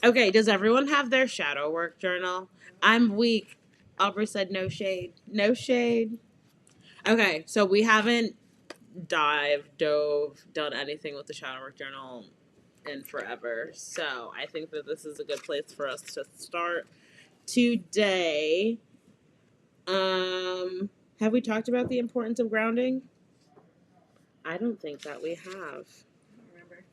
Okay, does everyone have their shadow work journal? I'm weak. Aubrey said no shade. No shade. Okay, so we haven't done anything with the shadow work journal in forever. So I think that this is a good place for us to start today. Have we talked about the importance of grounding? I don't think that we have. I don't remember.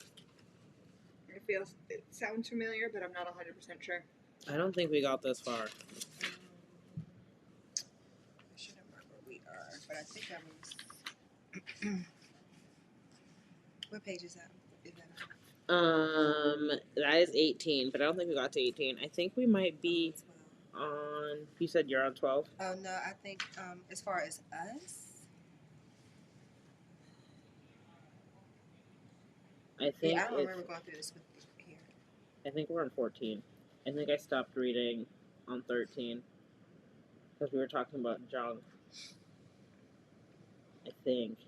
It sounds familiar, but I'm not 100% sure. I don't think we got this far. I should remember where we are, but I think I was. What page is that? That is 18, but I don't think we got to 18. I think we might be on. You said you're on 12? Oh, no, I think as far as us. I think I don't remember going through this with here. I think we're on 14. I think I stopped reading on 13 because we were talking about junk. I think.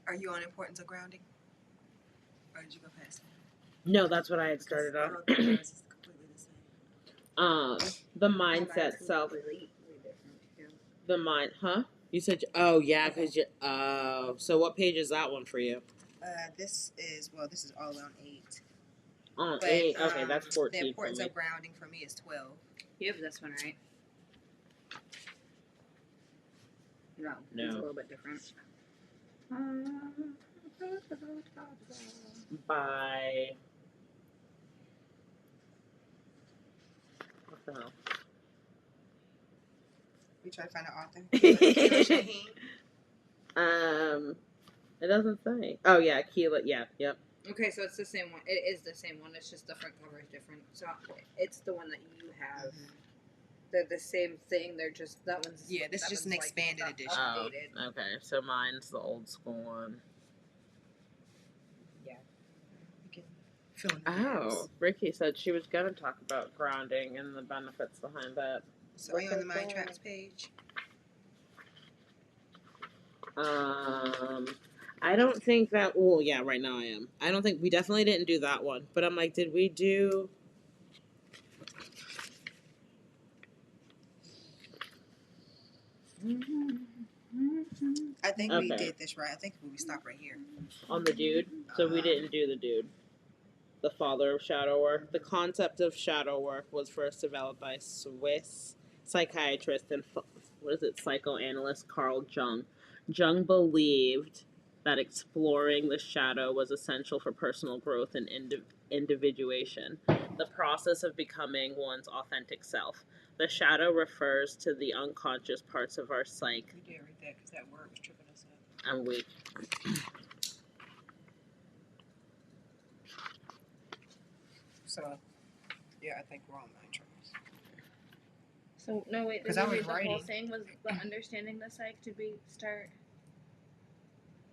Are you on importance of grounding? Or did you go past that? No, that's what I had started on. The mindset self. The mind, huh? You said, oh yeah, because you. Oh, so what page is that one for you? This is all on 8. On 8, okay, that's 14. The importance of grounding for me is 12. You have this one, right? No. It's a little bit different. By. What the hell? You try to find an author? It doesn't say. Oh yeah, Keela. Yeah, yep. Okay, so it's the same one. It is the same one. It's just the front cover is different. So it's the one that you have. Mm-hmm. They're the same thing. They're just that one's. Yeah, this is just an expanded edition. Oh, okay. So mine's the old school one. Yeah. Oh, Ricky said she was gonna talk about grounding and the benefits behind that. So are you on the Mind Traps page? I don't think that. Well, yeah, right now I am. I don't think we definitely didn't do that one. But I'm like, did we do? I think we did this right. I think we stopped right here. On the dude. So we didn't do the dude. The father of shadow work. The concept of shadow work was first developed by Swiss psychiatrist and psychoanalyst Carl Jung. Jung believed that exploring the shadow was essential for personal growth and individuation, the process of becoming one's authentic self. The shadow refers to the unconscious parts of our psyche. We did read that because that word was tripping us up. I'm weak. So, yeah, I think we're on Mind Traps. So, no, wait, did you read the whole thing? Was the understanding the psyche to start?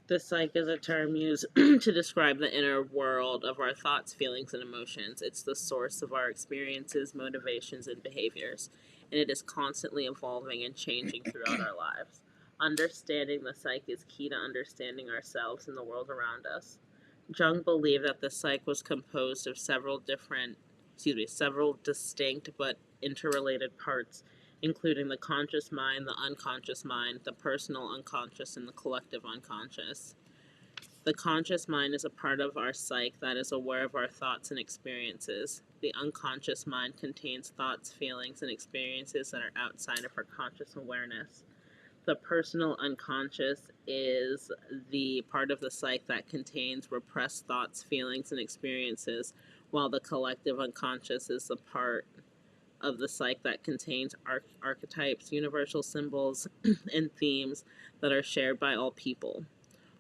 The psyche is a term used to describe the inner world of our thoughts, feelings, and emotions. It's the source of our experiences, motivations, and behaviors, and it is constantly evolving and changing throughout our lives. Understanding the psyche is key to understanding ourselves and the world around us. Jung believed that the psyche was composed of several distinct but interrelated parts, including the conscious mind, the unconscious mind, the personal unconscious, and the collective unconscious. The conscious mind is a part of our psyche that is aware of our thoughts and experiences. The unconscious mind contains thoughts, feelings, and experiences that are outside of our conscious awareness. The personal unconscious is the part of the psyche that contains repressed thoughts, feelings, and experiences, while the collective unconscious is the part of the psyche that contains archetypes, universal symbols, and themes that are shared by all people.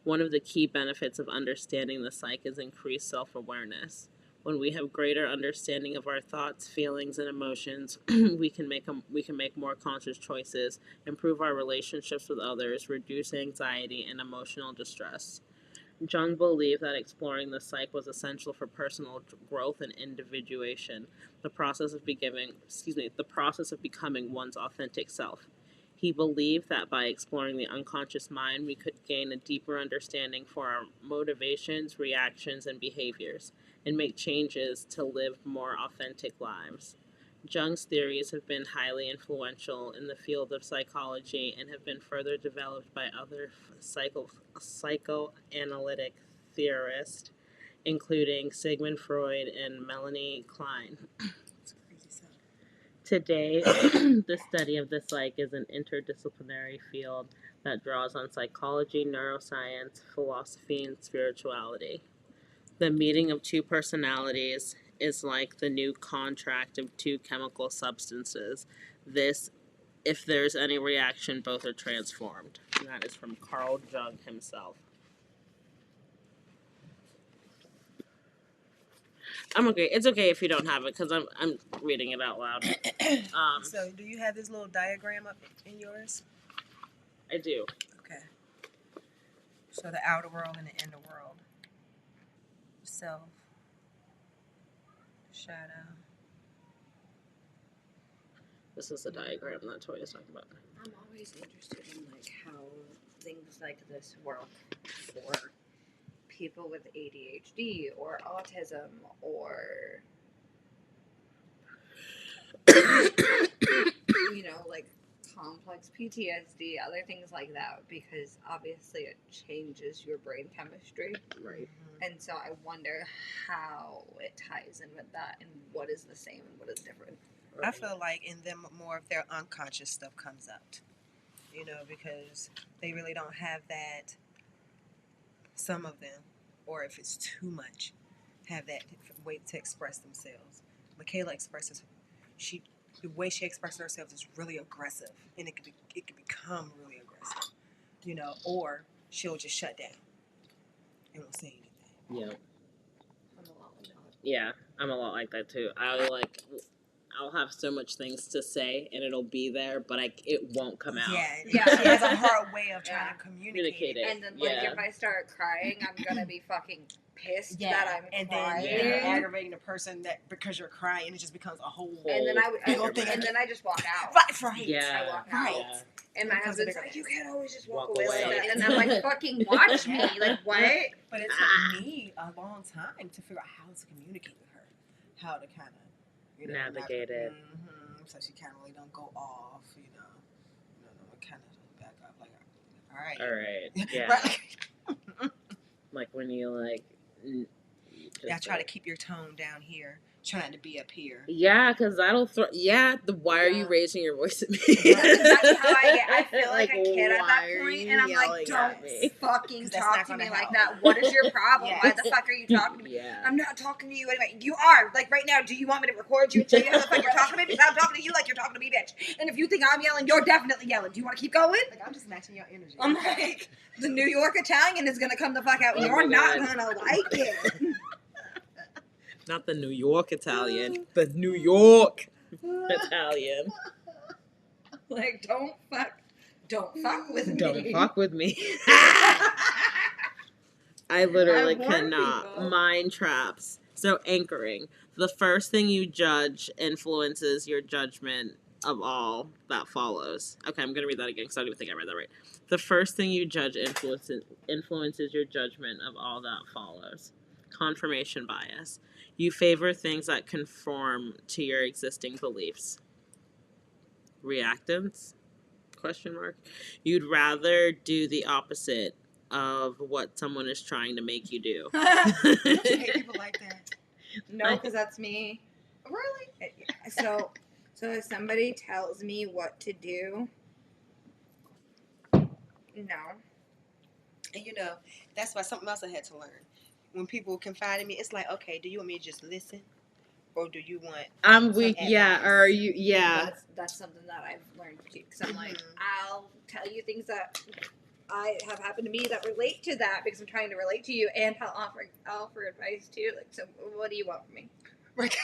One of the key benefits of understanding the psyche is increased self-awareness. When we have greater understanding of our thoughts, feelings, and emotions, we can make more conscious choices, improve our relationships with others, reduce anxiety and emotional distress. Jung believed that exploring the psyche was essential for personal growth and individuation, the process of becoming one's authentic self. He believed that by exploring the unconscious mind, we could gain a deeper understanding for our motivations, reactions, and behaviors. and make changes to live more authentic lives. Jung's theories have been highly influential in the field of psychology and have been further developed by other psychoanalytic theorists, including Sigmund Freud and Melanie Klein. It's crazy stuff. Today, the study of the psyche is an interdisciplinary field that draws on psychology, neuroscience, philosophy, and spirituality. The meeting of two personalities is like the new contract of two chemical substances. This, if there's any reaction, both are transformed. And that is from Carl Jung himself. I'm okay. It's okay if you don't have it because I'm reading it out loud. So, do you have this little diagram up in yours? I do. Okay. So, the outer world and the inner world. Self. Shadow. This is the diagram that Toya's talking about. I'm always interested in like how things like this work for people with ADHD or autism or you know, like complex PTSD, other things like that, because obviously it changes your brain chemistry. Right. And so I wonder how it ties in with that and what is the same and what is different. I feel like in them more of their unconscious stuff comes out, you know, because they really don't have that, some of them, or if it's too much, have that way to express themselves. Michaela expresses, the way she expresses herself is really aggressive, and it could become really aggressive, you know, or she'll just shut down and won't say anything. Yeah. I'm a lot like that. Yeah, I'm a lot like that too. I'll have so much things to say and it'll be there, but it won't come out. Yeah. She has a hard way of trying to communicate it. And then, like, if I start crying, I'm gonna be fucking pissed that I'm crying. And then you're aggravating the person that because you're crying, it just becomes a whole. And then I just walk out. Right. Yeah. I walk right. out. Yeah. And my husband's like, you can't always just walk away. away. And I'm like, fucking watch me. Like, what? But it took me a long time to figure out how to communicate with her, how to kind of, you know, Navigate it. So she kind of really don't go off, you know. Kind of back up, like, all right. Yeah. Right. Like when you like. Yeah, try to keep your tone down here. Try not to be up here. Yeah, because that'll throw. Yeah, why are you raising your voice at me? That's exactly how I get. I feel like a kid at that why are point, you and I'm like, yelling at don't me? fucking That's talk not to me gonna like help. that. What is your problem? Why the fuck are you talking to me? Yeah. I'm not talking to you anyway. You are. Like, right now, do you want me to record you and tell you how the fuck you're talking to me? Because I'm talking to you like you're talking to me, bitch. And if you think I'm yelling, you're definitely yelling. Do you want to keep going? Like, I'm just matching your energy. I'm like, the New York Italian is going to come the fuck out. Oh You're my not God. going to like it. Not the New York Italian, the New York Italian. Like, don't fuck with me. Don't fuck with me. I literally warn cannot. people. Mind traps. So anchoring. The first thing you judge influences your judgment of all that follows. Okay, I'm going to read that again because I don't even think I read that right. The first thing you judge influences your judgment of all that follows. Confirmation bias. You favor things that conform to your existing beliefs. Reactance? Question mark. You'd rather do the opposite of what someone is trying to make you do. Don't you hate people like that? No, because that's me. Really? So if somebody tells me what to do, no. And you know, that's why something else I had to learn. When people confide in me, it's like, okay, do you want me to just listen? Or do you want I'm weak, some yeah, advice? or are you, yeah. That's something that I've learned too. Because I'm like, I'll tell you things that have happened to me that relate to that because I'm trying to relate to you, and I'll offer advice too. Like, so what do you want from me? Right.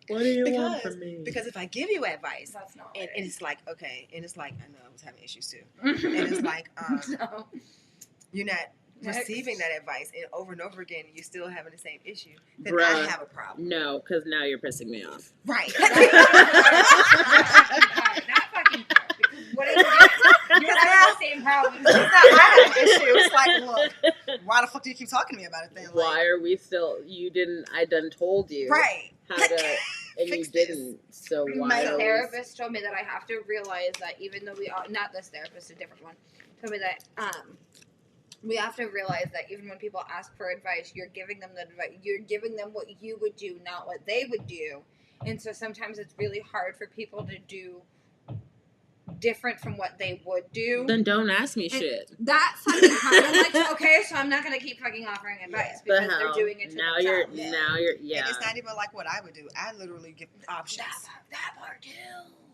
What do you want from me? Because if I give you advice, That's not and right. it's like, okay, and it's like, I know I was having issues too. And it's like, No. you're not Next. receiving that advice, and over and you're still having the same issue, then Bruh. I have a problem. No, because now you're pissing me off. Right. Not fucking what is it? You're having the same problem. I have an issue. It's like, look, why the fuck do you keep talking to me about it then? Why are we still? I done told you Right. how to, and you Fix this. didn't. So why My are therapist told me that I have to realize that even though we are not this therapist, a different one, told me that we have to realize that even when people ask for advice, you're giving them the advice. You're giving them what you would do, not what they would do. And so sometimes it's really hard for people to do different from what they would do. Then don't ask me And shit. That's fucking hard. I'm like, okay, so I'm not gonna keep fucking offering advice because they're doing it to now themselves. Now you're And it's not even like what I would do. I literally give options. That part too.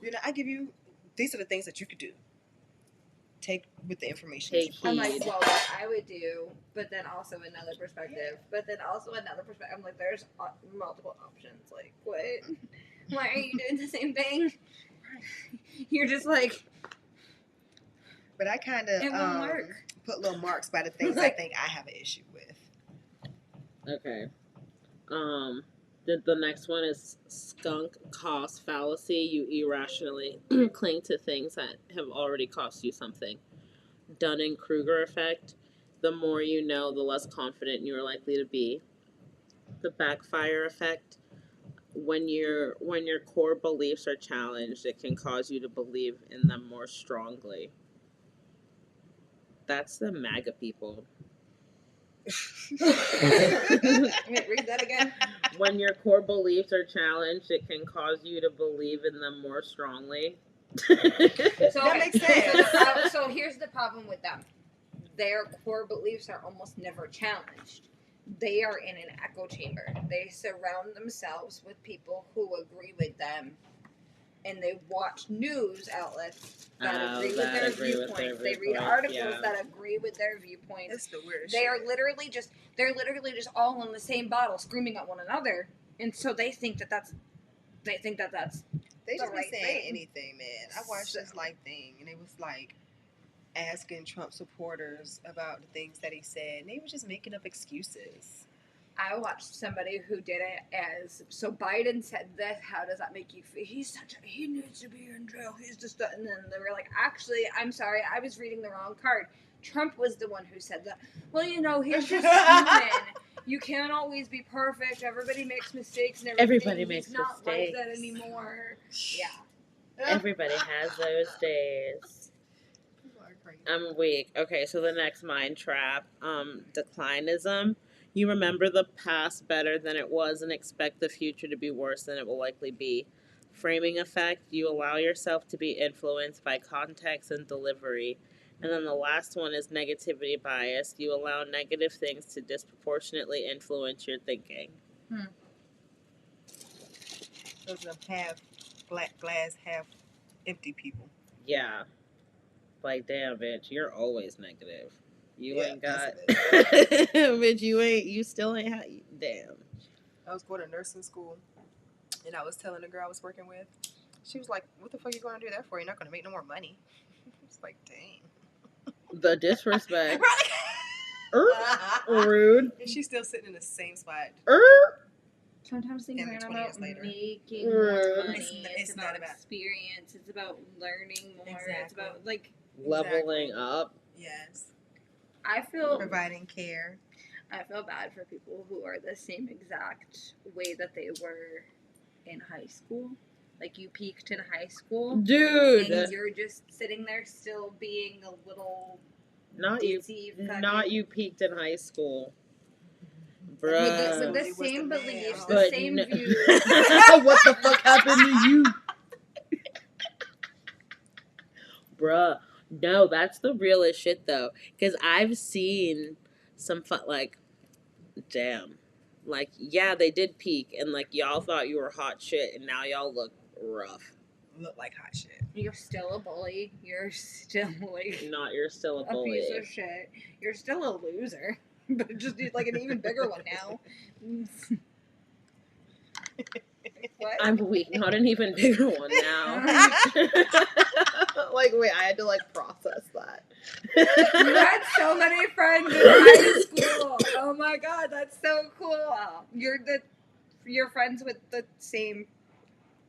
You know, I give you, these are the things that you could do. Take with the information. Take that you I'm heed. like, well, what I would do, but then also another perspective, but then also another perspective. I'm like, there's multiple options. Like, what? Why are you doing the same thing? You're just like, But I kind it won't of work. put little marks by the things I think I have an issue with. Okay. The next one is skunk cost fallacy. You irrationally cling to things that have already cost you something. Dunning-Kruger effect. The more you know, the less confident you are likely to be. The backfire effect. When your core beliefs are challenged, it can cause you to believe in them more strongly. That's the MAGA people. Wait, read that again. When your core beliefs are challenged, it can cause you to believe in them more strongly. So, That makes sense. So here's the problem with them. Their core beliefs are almost never challenged. They are in an echo chamber. They surround themselves with people who agree with them, and they watch news outlets that agree with their viewpoints. They read articles that agree with their viewpoints. That's the weirdest They shit. are literally just all in the same bottle, screaming at one another, and so they think that that's They just the be right saying thing. anything, man. I watched this thing, and it was like asking Trump supporters about the things that he said, and they were just making up excuses. I watched somebody who did it as, so Biden said this, how does that make you feel? He needs to be in jail. He's just, and then they were like, actually, I'm sorry, I was reading the wrong card. Trump was the one who said that. Well, he's just human. You can't always be perfect. Everybody makes mistakes and everything. Everybody makes He's not mistakes. like that anymore. Yeah. Everybody has those days. People are crazy. I'm weak. Okay, so the next mind trap, declinism. You remember the past better than it was and expect the future to be worse than it will likely be. Framing effect. You allow yourself to be influenced by context and delivery. And then the last one is negativity bias. You allow negative things to disproportionately influence your thinking. Those are half glass, half empty people. Yeah. Like, damn, bitch, you're always negative. You Yeah, ain't got... that's bitch, you still ain't had... Damn. I was going to nursing school, and I was telling the girl I was working with, she was like, what the fuck are you going to do that for? You're not going to make no more money. I was like, dang. The disrespect. Rude. And she's still sitting in the same spot. Sometimes things And aren't 20 years about later. making more money. It's It's not about about- experience. It's about learning more. It's Exactly. about, like, Leveling up. Yes. I feel Providing care. bad for people who are the same exact way that they were in high school. Like, you peaked in high school, Dude. and you're just sitting there still being a little Not you. ditzy fucking- Not you peaked in high school. with Bruh. the He was same the man. beliefs, the But same no- views. What the fuck happened to you? Bruh. No, that's the realest shit though. Because I've seen some like, damn. Like, yeah, they did peak and like y'all thought you were hot shit and now y'all look rough. Look like hot shit. You're still a bully. You're still like Not you're still a a bully. piece of shit. You're still a loser, but just like an even bigger one now. What? I'm weak, not an even bigger one now. Like, wait, I had to like process that. You had so many friends in high school. Oh my god, that's so cool. You're friends with the same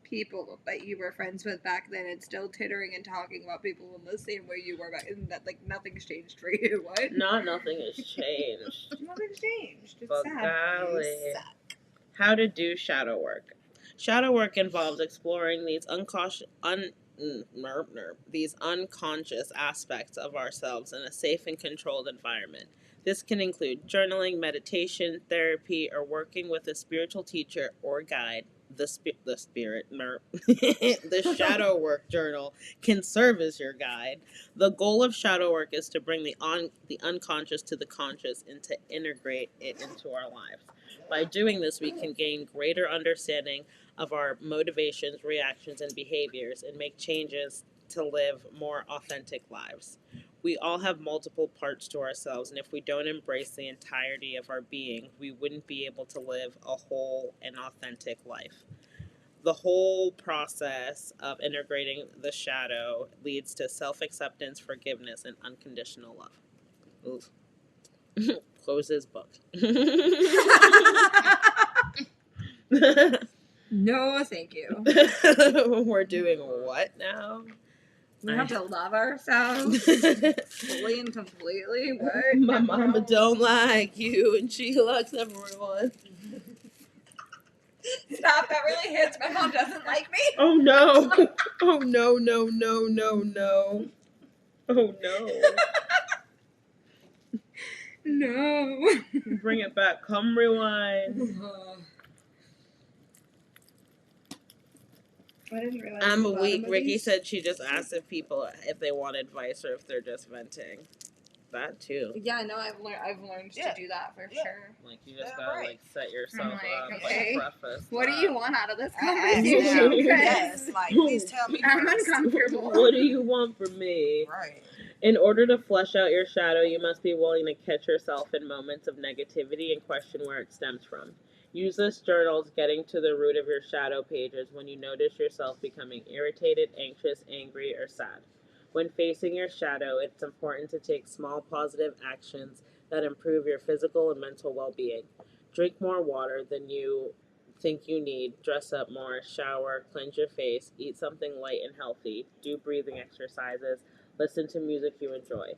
people that you were friends with back then and still tittering and talking about people in the same way you were back and that like nothing's changed for you. What? Nothing has changed. Nothing's changed. It's But sad. golly. You suck. How to do shadow work. Shadow work involves exploring these these unconscious aspects of ourselves in a safe and controlled environment. This can include journaling, meditation, therapy, or working with a spiritual teacher or guide. The shadow work journal can serve as your guide. The goal of shadow work is to bring the unconscious to the conscious and to integrate it into our lives. By doing this, we can gain greater understanding of our motivations, reactions, and behaviors and make changes to live more authentic lives. We all have multiple parts to ourselves, and if we don't embrace the entirety of our being, we wouldn't be able to live a whole and authentic life. The whole process of integrating the shadow leads to self-acceptance, forgiveness, and unconditional love. Oof. Close his book. No, thank you. We're doing what now? We have to love ourselves fully and completely. What? My mama don't like you, and she likes everyone. Stop! That really hits. My mom doesn't like me. Oh no! Oh no! No! No! No! No! Oh no! No. Bring it back. Come rewind. I didn't realize. I'm the a weak. bottom of Ricky these- said she just asked if people if they want advice or if they're just venting. That too. Yeah, no, I've learned Yeah. to do that for Yeah. sure. Like you just Yeah, gotta right. like set yourself like, up. okay, Like preface. What do that. you want out of this I asked conversation? now. 'Cause Yes, like please tell me I'm first. uncomfortable. What do you want from me? Right. In order to flesh out your shadow, you must be willing to catch yourself in moments of negativity and question where it stems from. Use this journal's getting to the root of your shadow pages when you notice yourself becoming irritated, anxious, angry, or sad. When facing your shadow, it's important to take small positive actions that improve your physical and mental well-being. Drink more water than you think you need, dress up more, shower, cleanse your face, eat something light and healthy, do breathing exercises, listen to music you enjoy.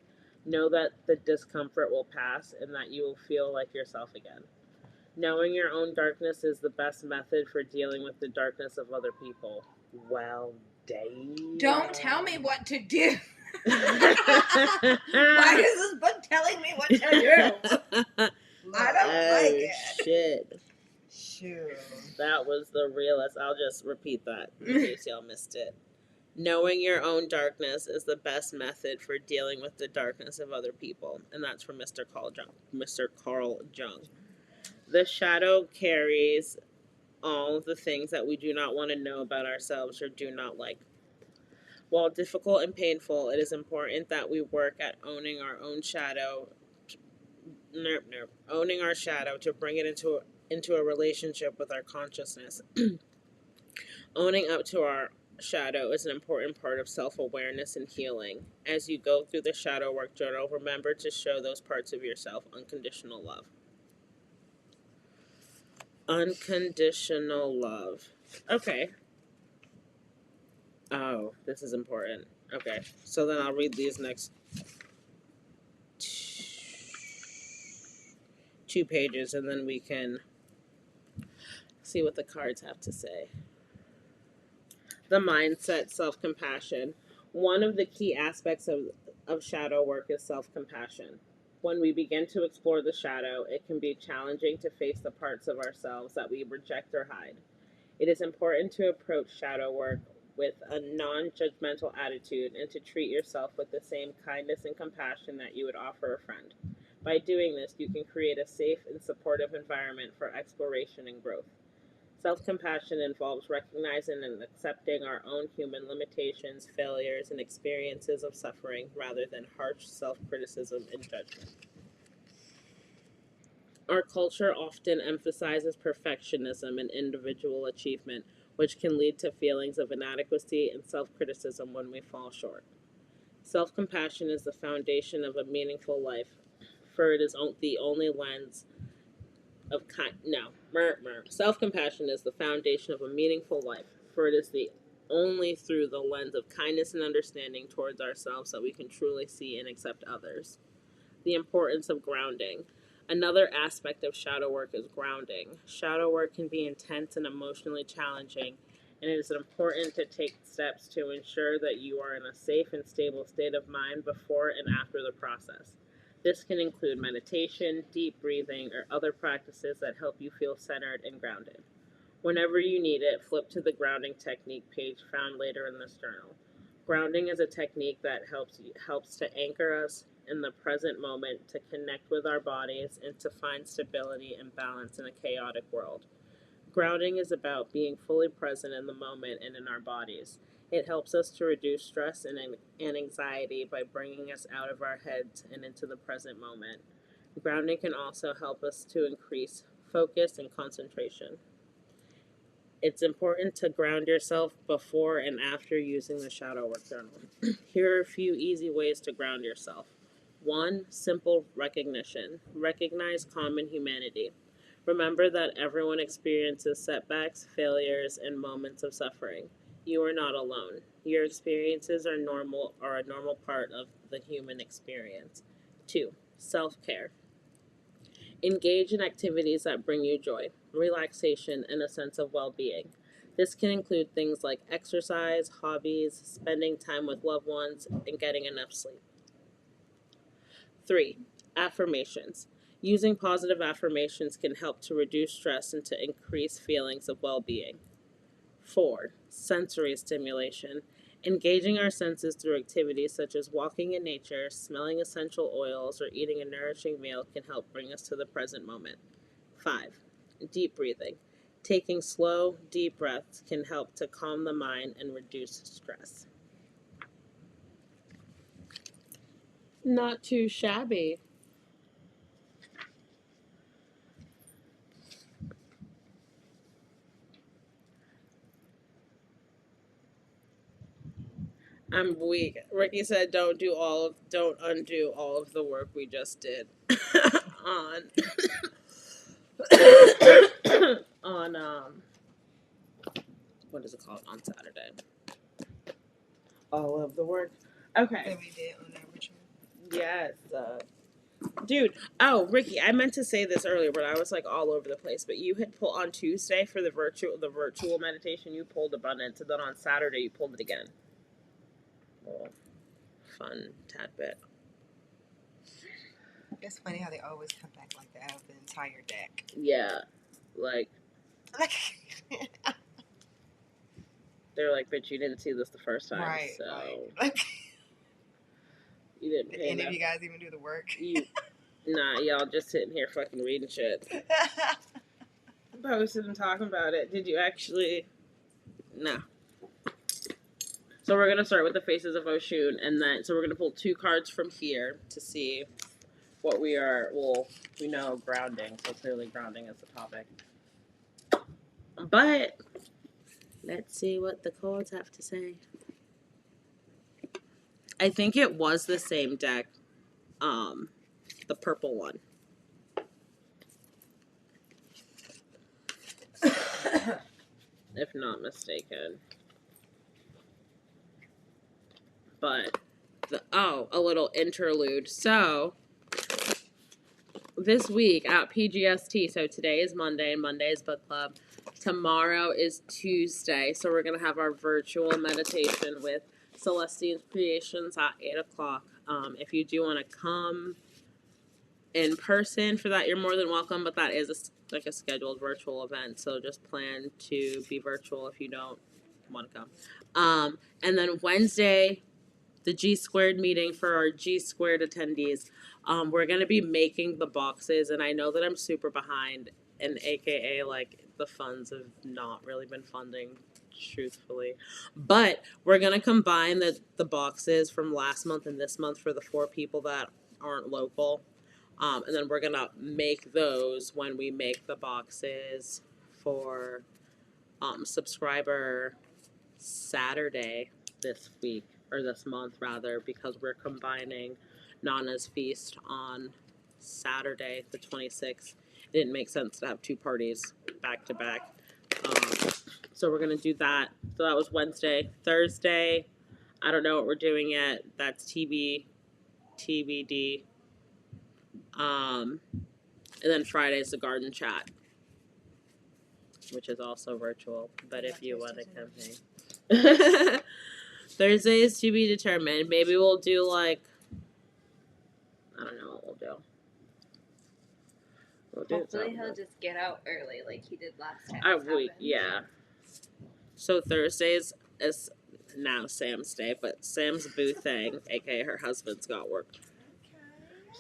Know that the discomfort will pass and that you will feel like yourself again. Knowing your own darkness is the best method for dealing with the darkness of other people. Well, damn. Don't tell me what to do. Why is this book telling me what to do? I don't like it. Shit. Shoot. That was the realest. I'll just repeat that in case y'all missed it. Knowing your own darkness is the best method for dealing with the darkness of other people. And that's from Mr. Carl Jung. The shadow carries all of the things that we do not want to know about ourselves or do not like. While difficult and painful, it is important that we work at owning our own shadow. Owning our shadow to bring it into a relationship with our consciousness. Owning up to our shadow is an important part of self-awareness and healing. As you go through the shadow work journal, remember to show those parts of yourself unconditional love. Unconditional love. Okay. Oh, this is important. Okay, so then I'll read these next 2 pages and then we can see what the cards have to say. The mindset, self-compassion. One of the key aspects of shadow work is self-compassion. When we begin to explore the shadow, it can be challenging to face the parts of ourselves that we reject or hide. It is important to approach shadow work with a non-judgmental attitude and to treat yourself with the same kindness and compassion that you would offer a friend. By doing this, you can create a safe and supportive environment for exploration and growth. Self-compassion involves recognizing and accepting our own human limitations, failures, and experiences of suffering rather than harsh self-criticism and judgment. Our culture often emphasizes perfectionism and individual achievement, which can lead to feelings of inadequacy and self-criticism when we fall short. Self-compassion is the foundation of a meaningful life, for it is the only lens of Self-compassion is the foundation of a meaningful life, for it is the only through the lens of kindness and understanding towards ourselves that we can truly see and accept others. The importance of grounding. Another aspect of shadow work is grounding. Shadow work can be intense and emotionally challenging, and it is important to take steps to ensure that you are in a safe and stable state of mind before and after the process. This can include meditation, deep breathing, or other practices that help you feel centered and grounded. Whenever you need it, flip to the grounding technique page found later in this journal. Grounding is a technique that helps to anchor us in the present moment, to connect with our bodies, and to find stability and balance in a chaotic world. Grounding is about being fully present in the moment and in our bodies. It helps us to reduce stress and anxiety by bringing us out of our heads and into the present moment. Grounding can also help us to increase focus and concentration. It's important to ground yourself before and after using the shadow work journal. Here are a few easy ways to ground yourself. 1. Simple recognition. Recognize common humanity. Remember that everyone experiences setbacks, failures, and moments of suffering. You are not alone. Your experiences are a normal part of the human experience. 2. Self-care. Engage in activities that bring you joy, relaxation, and a sense of well-being. This can include things like exercise, hobbies, spending time with loved ones, and getting enough sleep. 3. Affirmations. Using positive affirmations can help to reduce stress and to increase feelings of well-being. 4. Sensory stimulation. Engaging our senses through activities such as walking in nature, smelling essential oils, or eating a nourishing meal can help bring us to the present moment. 5. Deep breathing. Taking slow, deep breaths can help to calm the mind and reduce stress. Not too shabby. I'm weak. Ricky said, "Don't undo all of the work we just did on on what is it called, on Saturday. All of the work. Okay. That we did on that ritual. Yes, dude. Oh, Ricky, I meant to say this earlier, but I was like all over the place. But you had pulled on Tuesday for the virtual meditation. You pulled abundance, and then on Saturday you pulled it again. Oh, fun tad bit. It's funny how they always come back like that out of the entire deck. Yeah, like they're like, "Bitch, you didn't see this the first time, right, so like, you didn't did pay any enough." of you guys even do the work? Nah, y'all just sitting here fucking reading shit. Posted and talking about it. Did you actually? No. So we're gonna start with the faces of Oshun, and then we're gonna pull 2 cards from here to see what we are. Well, we know grounding, so clearly grounding is the topic. But let's see what the cards have to say. I think it was the same deck, the purple one. If not mistaken. But a little interlude. So this week at PGST, so today is Monday, and Monday is book club. Tomorrow is Tuesday, so we're gonna have our virtual meditation with Celestine's Creations at 8:00. If you do want to come in person for that, you're more than welcome. But that is a scheduled virtual event, so just plan to be virtual if you don't want to come. And then Wednesday, the G Squared meeting for our G Squared attendees. We're going to be making the boxes, and I know that I'm super behind, and AKA, like, the funds have not really been funding, truthfully. But we're going to combine the boxes from last month and this month for the 4 people that aren't local. And then we're going to make those when we make the boxes for subscriber Saturday this week. Or this month, rather, because we're combining Nana's Feast on Saturday, the 26th. It didn't make sense to have 2 parties back to back. So we're gonna do that. So that was Wednesday. Thursday, I don't know what we're doing yet. That's TBD. And then Friday's the garden chat, which is also virtual. But if you want to come hang. Thursday is to be determined. Maybe we'll do like, I don't know what we'll do. Hopefully he'll just get out early like he did last time. Yeah. So Thursdays is now Sam's day, but Sam's boo thing, aka her husband's got work.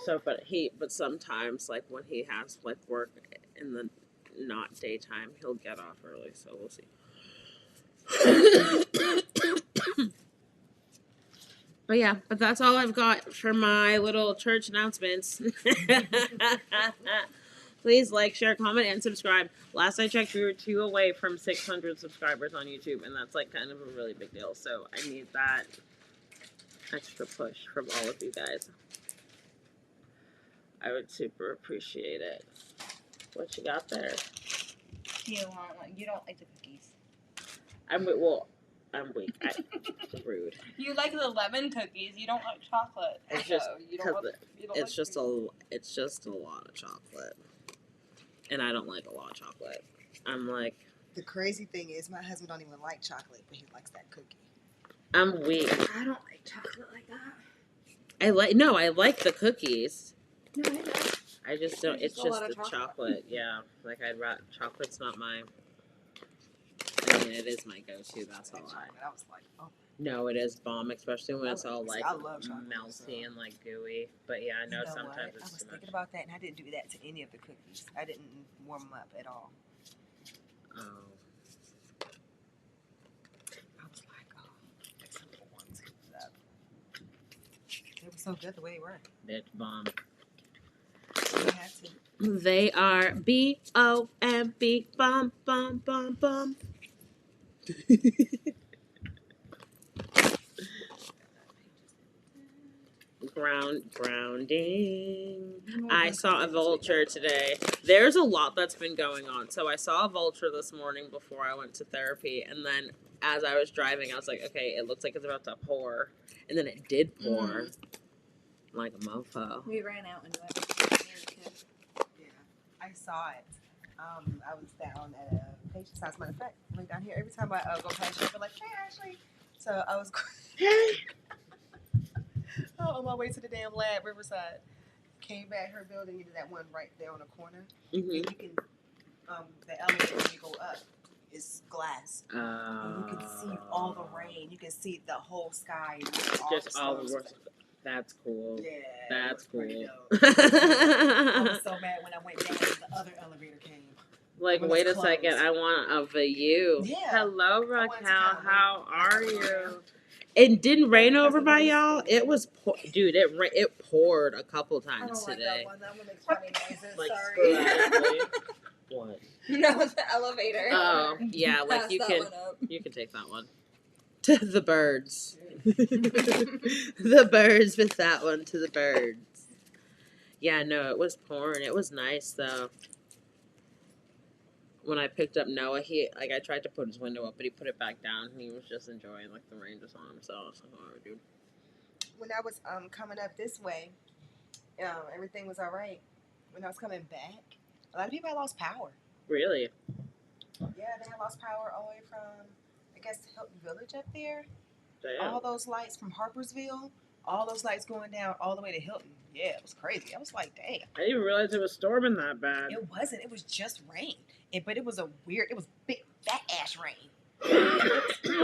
So, but sometimes like when he has like work in the not daytime, he'll get off early. So we'll see. But yeah, but that's all I've got for my little church announcements. Please like, share, comment, and subscribe. Last I checked, we were 2 away from 600 subscribers on YouTube, and that's like kind of a really big deal. So I need that extra push from all of you guys. I would super appreciate it. What you got there? You don't like the cookies. I'm weak. Rude. You like the lemon cookies. You don't like chocolate. It's just a lot of chocolate, and I don't like a lot of chocolate. I'm like. The crazy thing is, my husband don't even like chocolate, but he likes that cookie. I'm weak. I don't like chocolate like that. I like the cookies. No, I don't. I just don't. It's a just lot the of chocolate. Yeah, like chocolate's not my. I mean, it is my go-to. That's all I was like, oh. No, it is bomb, especially when it's all like I love chocolate, melty and like gooey. But yeah, I know sometimes what? it's I was too thinking much. about that, and I didn't do that to any of the cookies. I didn't warm them up at all. Oh. I was like, oh, some of the ones up. They were so good the way they were. It's bomb. You had to. They are BOMB, bomb, bomb, bomb, bomb. Grounding. I saw a vulture today. There's a lot that's been going on. So I saw a vulture this morning before I went to therapy, and then as I was driving, I was like, okay, it looks like it's about to pour, and then it did pour, like a mofo. We ran out and went. Yeah, I saw it. I was down at a patient's house. Matter of fact, I went down here every time I go past you. I'm like, hey, Ashley. So I was on my way to the damn lab, Riverside. Came back her building into that one right there on the corner. Mm-hmm. And you can, the elevator when you go up is glass. And you can see all the rain. You can see the whole sky. And Just all the work. That's cool. Yeah. That's cool. I was so mad when I went down and the other elevator came. Like, wait a second, I want a view. Yeah. Hello, Raquel. How are you? It didn't rain over by y'all. It was, dude. It poured a couple times today. That one makes funny noises. Like Sorry. sporadically. What? No, it's the elevator. Oh, yeah. Like Pass you that can, one up. you can take that one. To the birds. The birds with that one. To the birds. Yeah, no, it was pouring. It was nice though. When I picked up Noah, I tried to put his window up, but he put it back down. And he was just enjoying like the rain just on himself. So, oh, dude. When I was coming up this way, everything was all right. When I was coming back, a lot of people had lost power. Really? Yeah, they had lost power all the way from, I guess, Hilton Village up there. Damn. All those lights from Harpersville, all those lights going down all the way to Hilton. Yeah, it was crazy. I was like, dang. I didn't even realize it was storming that bad. It wasn't. It was just rain. But it was it was big, fat ass rain.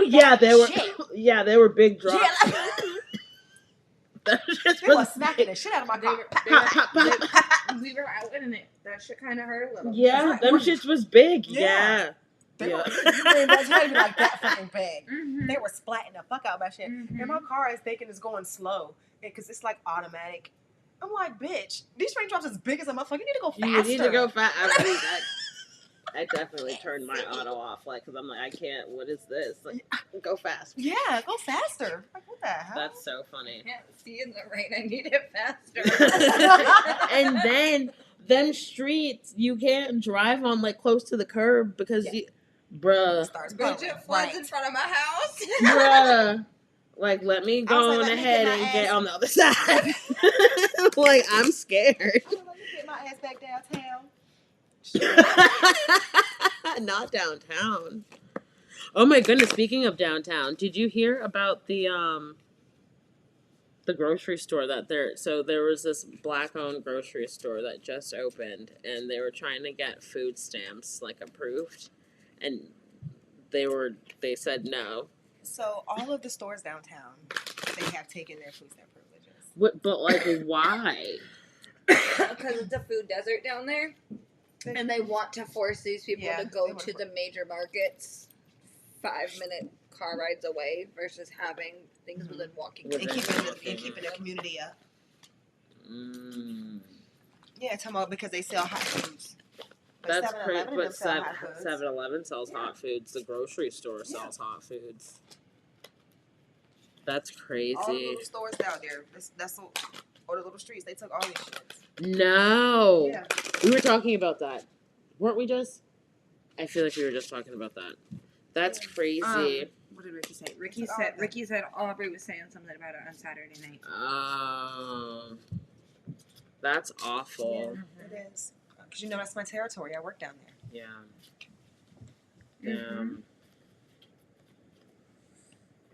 Yeah, they were. Shit. Yeah, they were big drops. Yeah, That shit they were was smacking the shit out of my car. We were out in it. That shit kind of hurt a little. Yeah, them shits was big. Yeah. Yeah. They were, it wasn't even like that fucking big. Mm-hmm. They were splatting the fuck out of my shit. Mm-hmm. And my car is thinking it's going slow because it's like automatic. I'm like, bitch, these raindrops as big as a motherfucker. You need to go faster. You need to go fast. I definitely turned my auto off, like, because I'm like, I can't. What is this? Like, go fast. Yeah, go faster. Like, what the hell? That's so funny. I can't see in the rain. I need it faster. And then them streets, you can't drive on like close to the curb because Bruh. Starts Bitch, puddling. it floods in front of my house. Bruh. Like, let me I was go like, on let me ahead get my and get ass- on the other side. Like, I'm scared. I'm like, let me get my ass back downtown. Not downtown. Oh my goodness, speaking of downtown, did you hear about the grocery store that there was this black owned grocery store that just opened and they were trying to get food stamps like approved and they said no. So all of the stores downtown, they have taken their food stamp privileges. What, but like why? Because it's a food desert down there. And they want to force these people Yeah, to go they wanna to the major markets 5-minute car rides away versus having things within walking Within And distance. keeping the community up. Mm. Yeah, talking about because they sell hot foods. But That's 7-Eleven crazy. and But them sell hot foods. 7-Eleven sells Yeah. hot foods. The grocery store Yeah. sells hot foods. That's crazy. All the little stores down there, or the little streets, they took all these shits. No. Yeah. We were talking about that. Weren't we just? I feel like we were just talking about that. That's crazy. What did Ricky say? Ricky said Aubrey was saying something about it on Saturday night. That's awful. It is. Because you know that's my territory. I work down there. Yeah. Mm-hmm.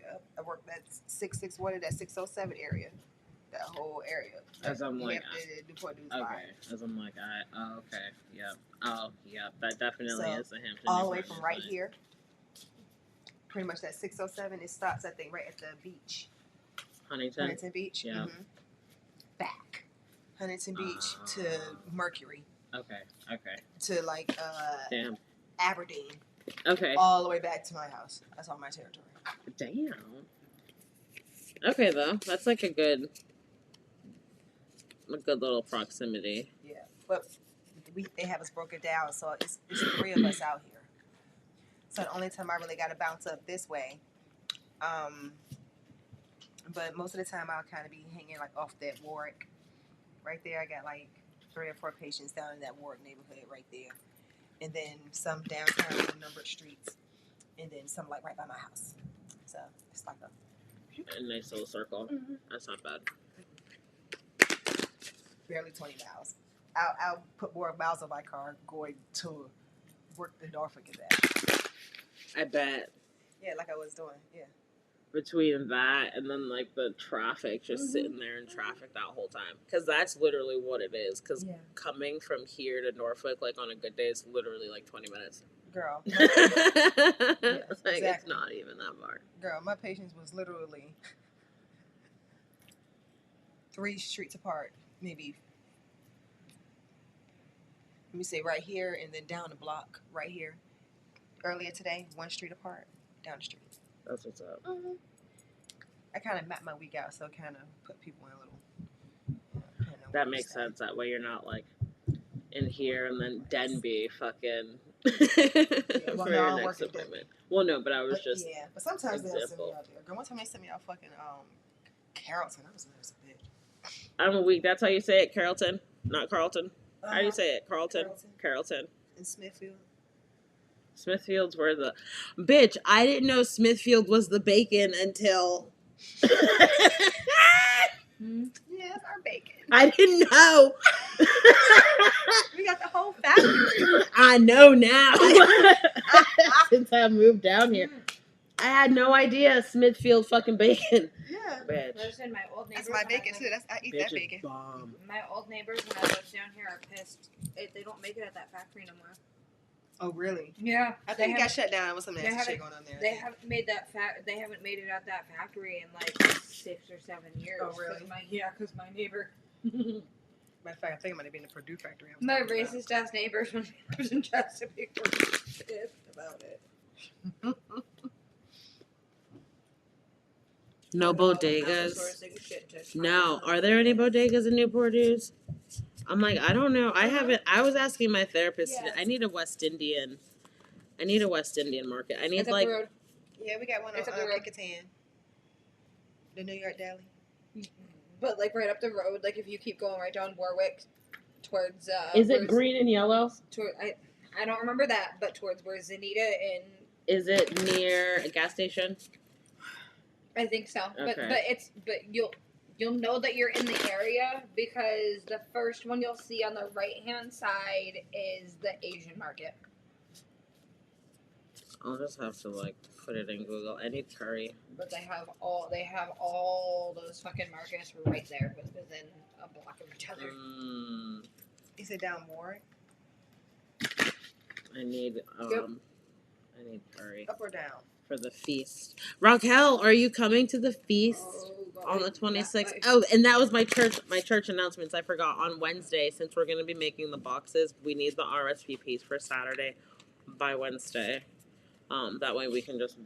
Yep. I work that 607 area. That whole area. As I'm like, Newport News okay. line. As I'm like, okay. Yep. Oh, yeah. That definitely So, is the Hampton. All the way Newport from right News line. here. Pretty much that 607, it stops, I think, right at the beach. Huntington. Beach. Yeah. Back. Huntington Beach to Mercury. Okay. To like Damn. Aberdeen. Okay. All the way back to my house. That's all my territory. Damn. Okay, though. That's like a good little proximity. Yeah. But they have us broken down, so it's 3 of us out here. So the only time I really got to bounce up this way. But most of the time I'll kind of be hanging like off that Warwick. Right there, I got like 3 or 4 patients down in that Warwick neighborhood right there. And then some downtown in numbered streets. And then some like right by my house. So it's like A nice little circle. That's not bad. barely 20 miles. I'll put more miles on my car going to work than Norfolk is at. I bet. Yeah, like I was doing. Yeah. Between that and then like the traffic, just sitting there in traffic that whole time, because that's literally what it is. Because coming from here to Norfolk, like on a good day, is literally like 20 minutes. Girl. It's like exactly. It's not even that far. Girl, my patients was literally 3 streets apart, maybe. Let me say right here and then down the block right here. Earlier today, 1 street apart, down the street. That's what's up. I kind of mapped my week out, so kind of put people in a little. That makes sense. That way you're not like in here and then Denby fucking Well, for no, your I'm next working appointment. Well, no, but I was But, just yeah, but sometimes they'll send me example. out there. Girl, one time they sent me out fucking Carrollton. I was mad as a bitch. I'm a weak. That's how you say it, Carrollton, not Carlton. How do you Uh-huh. say it, Carlton? Carrollton. Carrollton. In Smithfield. Smithfield's where the bitch. I didn't know Smithfield was the bacon until Yeah, it's our bacon. I didn't know. We got the whole factory. I know now since I moved down here. I had no idea Smithfield fucking bacon. Yeah. Bitch. Listen, my old neighbors. That's my when I bacon lived- too. I eat Bitch that is bacon. bomb. My old neighbors when I lived down here are pissed. They don't make it at that factory no more. Oh really? Yeah, I think it got shut down. With some nasty haven't- shit going on there. They haven't made that They haven't made it at that factory in like 6 or 7 years. Oh, really? Because my neighbor. Matter of fact, I think it might have been the Purdue factory. I was My talking about. racist ass neighbors when I was in Chesapeake were pissed about it. No bodegas. Outsourcing shit to No. Are there any bodegas in Newport News? I'm like, I don't know. I haven't. I was asking my therapist today. Yes. I need a West Indian market. I need It's up like the road. Yeah, we got one on It's up the road. Kickintan. The New York Deli. But like right up the road, like if you keep going right down Warwick towards Is it where's- green and yellow? Toward, I don't remember that, but towards where Zanita and Is it near a gas station? I think so. Okay. But you'll know that you're in the area because the first one you'll see on the right hand side is the Asian market. I'll just have to like put it in Google. I need curry. But they have all those fucking markets right there within a block of each other. Is it down more? I need Yep. I need curry Up or down? for the feast. Raquel, are you coming to the feast on the 26th? Oh, and that was my church announcements. I forgot on Wednesday, since we're going to be making the boxes, we need the RSVPs for Saturday by Wednesday. That way we can just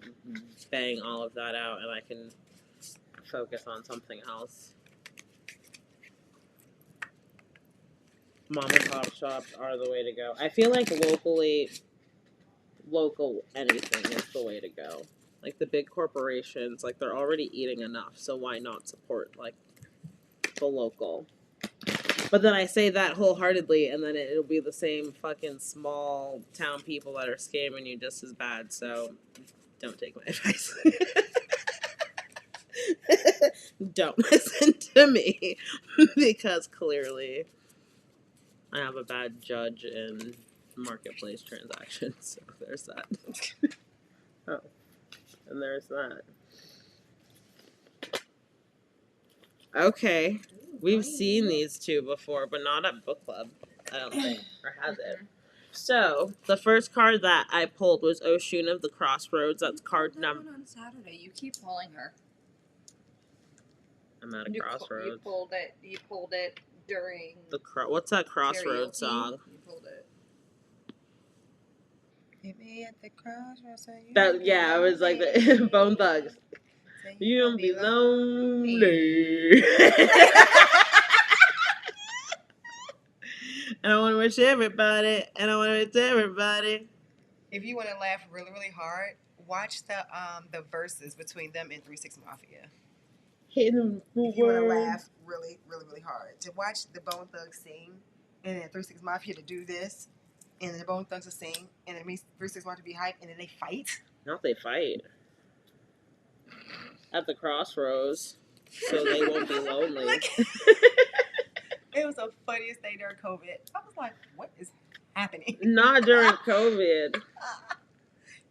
bang all of that out and I can focus on something else. Mom and pop shops are the way to go. I feel like local anything is the way to go. Like the big corporations, like they're already eating enough, so why not support like the local? But then I say that wholeheartedly, and then it'll be the same fucking small town people that are scamming you just as bad. So don't take my advice. Don't listen to me because clearly I have a bad judge in marketplace transactions. So there's that. Oh, and there's that. Okay. We've seen these two before, but not at book club, I don't think. Or has it? So, the first card that I pulled was Oshun of the Crossroads. That's card number... on Saturday. You keep pulling her. I'm at a crossroads. You pulled it during... What's that Crossroads karaoke? song? You pulled it. Meet me at the crossroads. I was like the Bone Thugs. You don't be lonely. And I want to wish everybody. If you want to laugh really, really hard, watch the verses between them and 3-6 Mafia. If you want to laugh really, really, really hard, to watch the Bone Thugs sing, and then 3-6 Mafia to do this, and then the Bone Thugs to sing, and then 3-6 Mafia to be hype, and then they fight. Not they fight. At the Crossroads, so they won't be lonely. It was the funniest thing during COVID. I was like, what is happening? Not during COVID.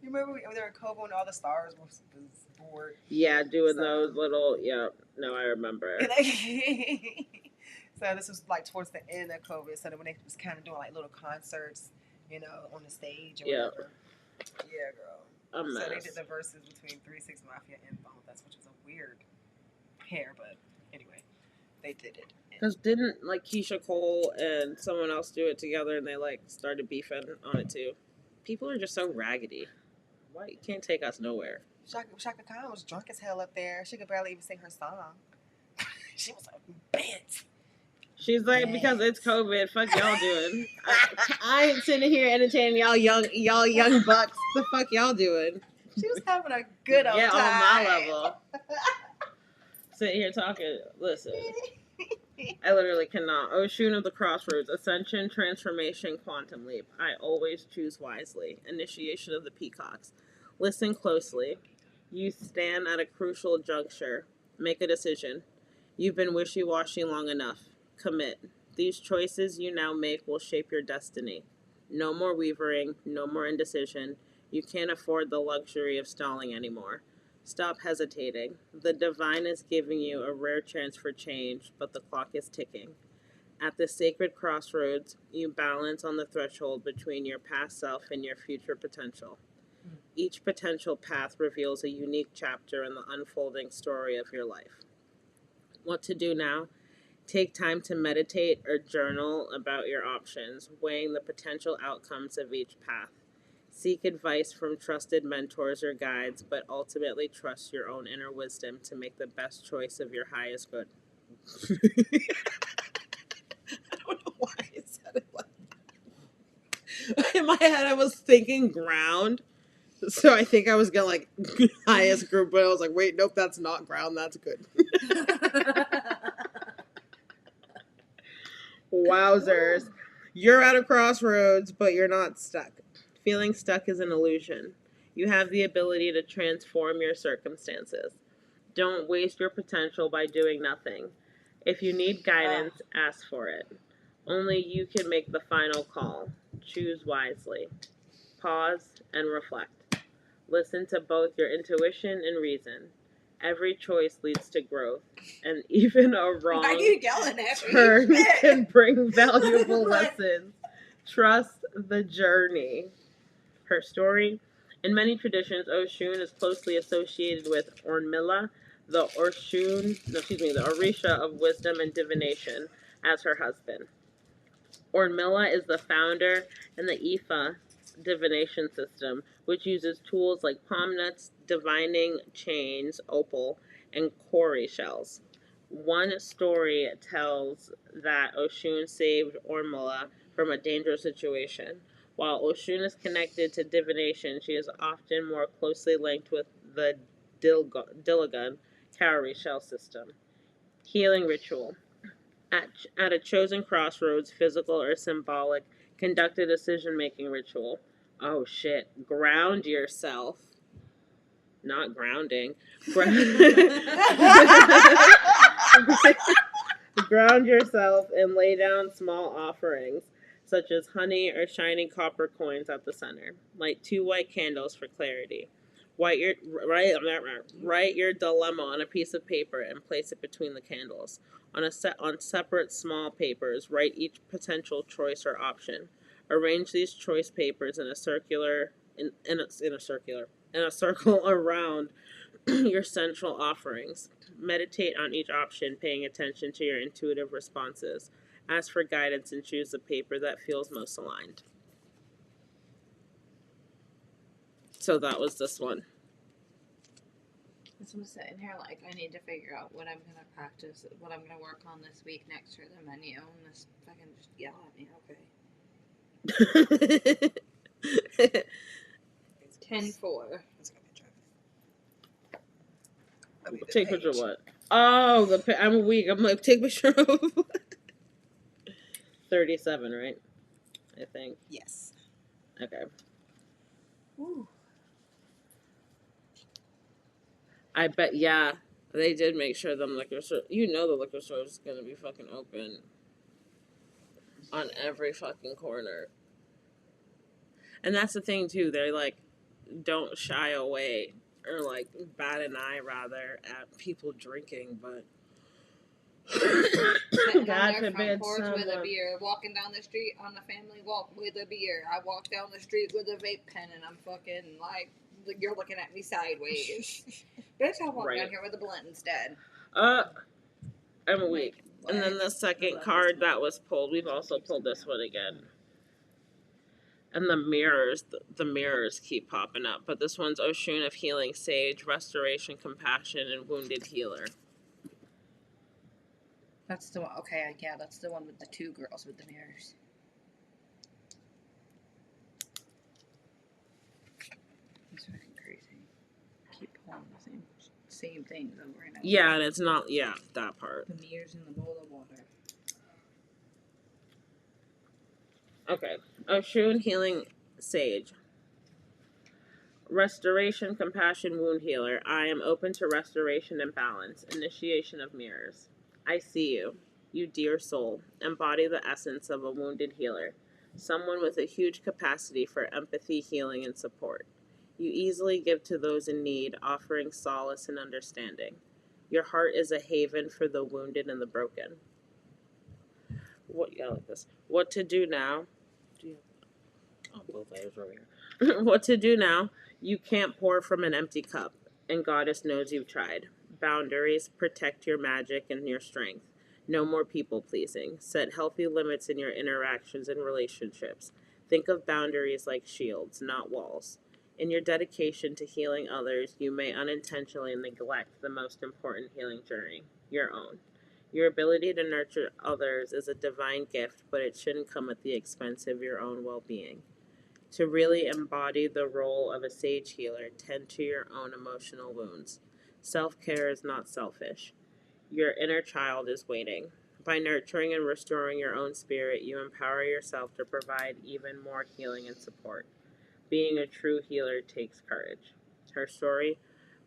You remember during COVID when all the stars was bored? Yeah, doing those little, no, I remember. So this was like towards the end of COVID, so when they was kind of doing like little concerts, on the stage or whatever. Yeah, girl. So they did the verses between 3-6 Mafia and Bone Thugs, which was a weird pair, but anyway, they did it. Because didn't like Keisha Cole and someone else do it together, and they like started beefing on it too? People are just so raggedy. Why you can't take us nowhere? Shaka Khan was drunk as hell up there. She could barely even sing her song. She was like bent. She's like, because it's COVID, fuck y'all doing. I ain't sitting here entertaining y'all young bucks. The fuck y'all doing? She was having a good old time. On my level. Sitting here talking, listen. I literally cannot. Oshun of the Crossroads, Ascension, Transformation, Quantum Leap. I always choose wisely. Initiation of the Peacocks. Listen closely. You stand at a crucial juncture. Make a decision. You've been wishy-washy long enough. Commit. These choices you now make will shape your destiny. No more wavering, no more indecision. You can't afford the luxury of stalling anymore. Stop hesitating. The divine is giving you a rare chance for change, but the clock is ticking. At the sacred crossroads, you balance on the threshold between your past self and your future potential. Each potential path reveals a unique chapter in the unfolding story of your life. What to do now? Take time to meditate or journal about your options, weighing the potential outcomes of each path. Seek advice from trusted mentors or guides, but ultimately trust your own inner wisdom to make the best choice of your highest good. I don't know why I said it like that. In my head, I was thinking ground. So I think I was going like highest group, but I was like, wait, nope, that's not ground. That's good. Wowzers. You're at a crossroads, but you're not stuck. Feeling stuck is an illusion. You have the ability to transform your circumstances. Don't waste your potential by doing nothing. If you need guidance, ask for it. Only you can make the final call. Choose wisely. Pause and reflect. Listen to both your intuition and reason. Every choice leads to growth, and even a Why are wrong you yelling at me? turn Shit. can bring valuable What? lessons. Trust the journey. Her story. In many traditions, Oshun is closely associated with Ornmila, the the Orisha of wisdom and divination, as her husband. Ornmila is the founder in the Ifa divination system, which uses tools like palm nuts, divining chains, opal, and cowrie shells. One story tells that Oshun saved Ormila from a dangerous situation. While Oshun is connected to divination, she is often more closely linked with the Dilagun cowrie shell system. Healing ritual. At a chosen crossroads, physical or symbolic, conduct a decision making ritual. Oh shit. Ground yourself. Not grounding. Ground yourself and lay down small offerings, such as honey or shiny copper coins at the center. Light 2 white candles for clarity. Write your dilemma on a piece of paper and place it between the candles. On separate small papers, write each potential choice or option. Arrange these choice papers in a circle around your central offerings. Meditate on each option, paying attention to your intuitive responses. Ask for guidance and choose the paper that feels most aligned. So that was this one. I'm sitting here like I need to figure out what I'm gonna practice, what I'm gonna work on this week next for the menu, and this fucking just yell at me. Okay. 10-4. Take picture of what? Oh, I'm weak. I'm like, take picture of 37, right? I think. Yes. Okay. Ooh. I bet, yeah, they did make sure them liquor store. You know the liquor store is gonna be fucking open on every fucking corner. And that's the thing too. They're like, don't shy away or like bat an eye rather at people drinking, but Sitting God on their forbid front porch with a someone. beer, walking down the street on the family walk with a beer. I walk down the street with a vape pen, and I'm fucking like, you're looking at me sideways. Bitch, I walk Right. down here with a blunt instead. I'm weak. Like, And then the second card that was pulled, we've also pulled this one again. And the mirrors keep popping up. But this one's Oshun of Healing, Sage, Restoration, Compassion, and Wounded Healer. That's the one. Okay, yeah, that's the one with the two girls with the mirrors. It's fucking crazy. Keep pulling the same things over and over. Yeah, and it's not, that part. The mirrors in the bowl of water. Okay. Oshun Healing, Sage. Restoration, Compassion, Wound Healer. I am open to restoration and balance. Initiation of mirrors. I see you. You dear soul. Embody the essence of a wounded healer. Someone with a huge capacity for empathy, healing, and support. You easily give to those in need, offering solace and understanding. Your heart is a haven for the wounded and the broken. What to do now? Both layers over here. What to do now? You can't pour from an empty cup, and Goddess knows you've tried. Boundaries, protect your magic and your strength. No more people pleasing. Set healthy limits in your interactions and relationships. Think of boundaries like shields, not walls. In your dedication to healing others, you may unintentionally neglect the most important healing journey, your own. Your ability to nurture others is a divine gift, but it shouldn't come at the expense of your own well-being. To really embody the role of a sage healer, tend to your own emotional wounds. Self-care is not selfish. Your inner child is waiting. By nurturing and restoring your own spirit, you empower yourself to provide even more healing and support. Being a true healer takes courage. Her story: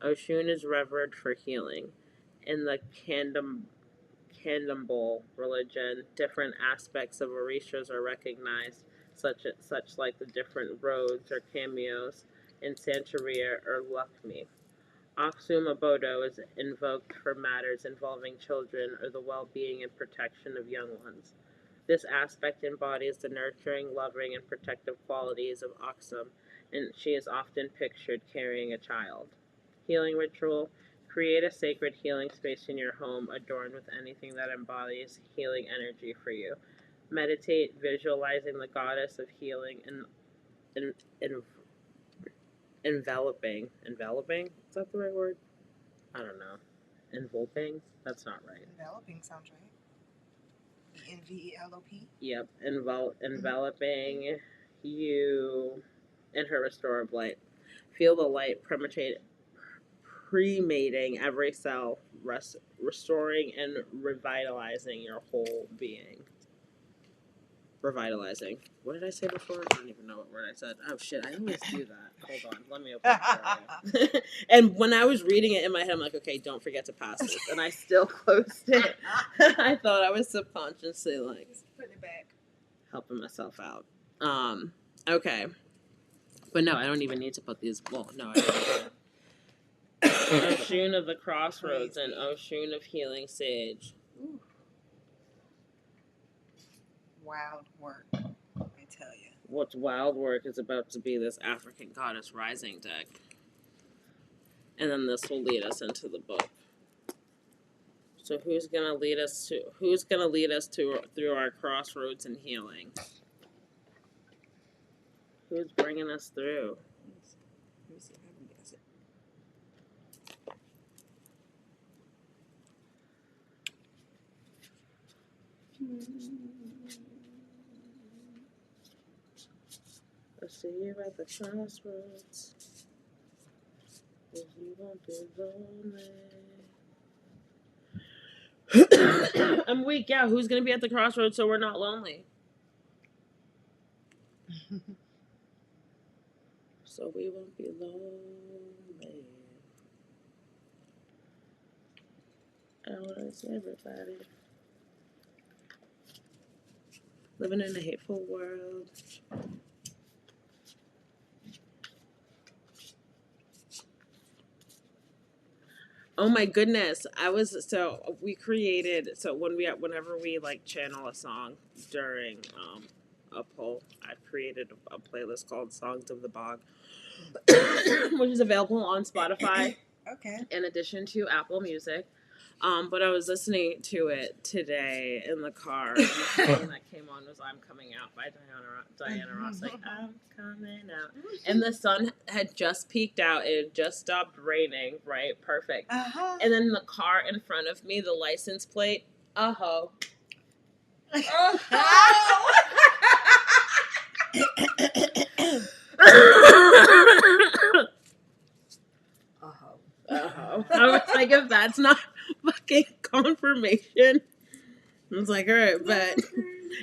Oshun is revered for healing. In the Candomblé religion, different aspects of orishas are recognized, such like the different roads or cameos in Santeria or Lakshmi. Oxumabodo is invoked for matters involving children or the well-being and protection of young ones. This aspect embodies the nurturing, loving, and protective qualities of Oxum, and she is often pictured carrying a child. Healing ritual: create a sacred healing space in your home adorned with anything that embodies healing energy for you. Meditate, visualizing the goddess of healing and enveloping. Enveloping? Is that the right word? I don't know. Enveloping? That's not right. Enveloping sounds right. ENVELOP. Yep. Enveloping you in her restorative light. Feel the light cremating every cell, restoring and revitalizing your whole being. Revitalizing. What did I say before? I don't even know what word I said. Oh shit, I always do that. Hold on, let me open it for you. And when I was reading it in my head, I'm like, okay, don't forget to pass this. And I still closed it. I thought I was subconsciously like Just putting it back. helping myself out. Okay. But no, I don't even need to put these. Well, no, I don't. Oshun of the Crossroads and Oshun of Healing Sage. Ooh. Wild work, I tell you. What's wild work is about to be this African Goddess Rising deck. And then this will lead us into the book. So who's gonna lead us through our crossroads and healing? Who's bringing us through? Let me see if I can guess it. I see you at the crossroads. If you won't be lonely. I'm weak, yeah. Who's gonna be at the crossroads so we're not lonely? So we won't be lonely. I wanna see everybody living in a hateful world. Oh my goodness. Whenever we like channel a song during a poll, I've created a playlist called Songs of the Bog, which is available on Spotify Okay. in addition to Apple Music. But I was listening to it today in the car, and the song that came on was "I'm Coming Out" by Diana Ross. Like, I'm coming out, and the sun had just peaked out. It had just stopped raining. Right, perfect. Uh-huh. And then the car in front of me, the license plate, uh-ho. Uh-ho. I was like, if that's not fucking confirmation. I was like, all right, but.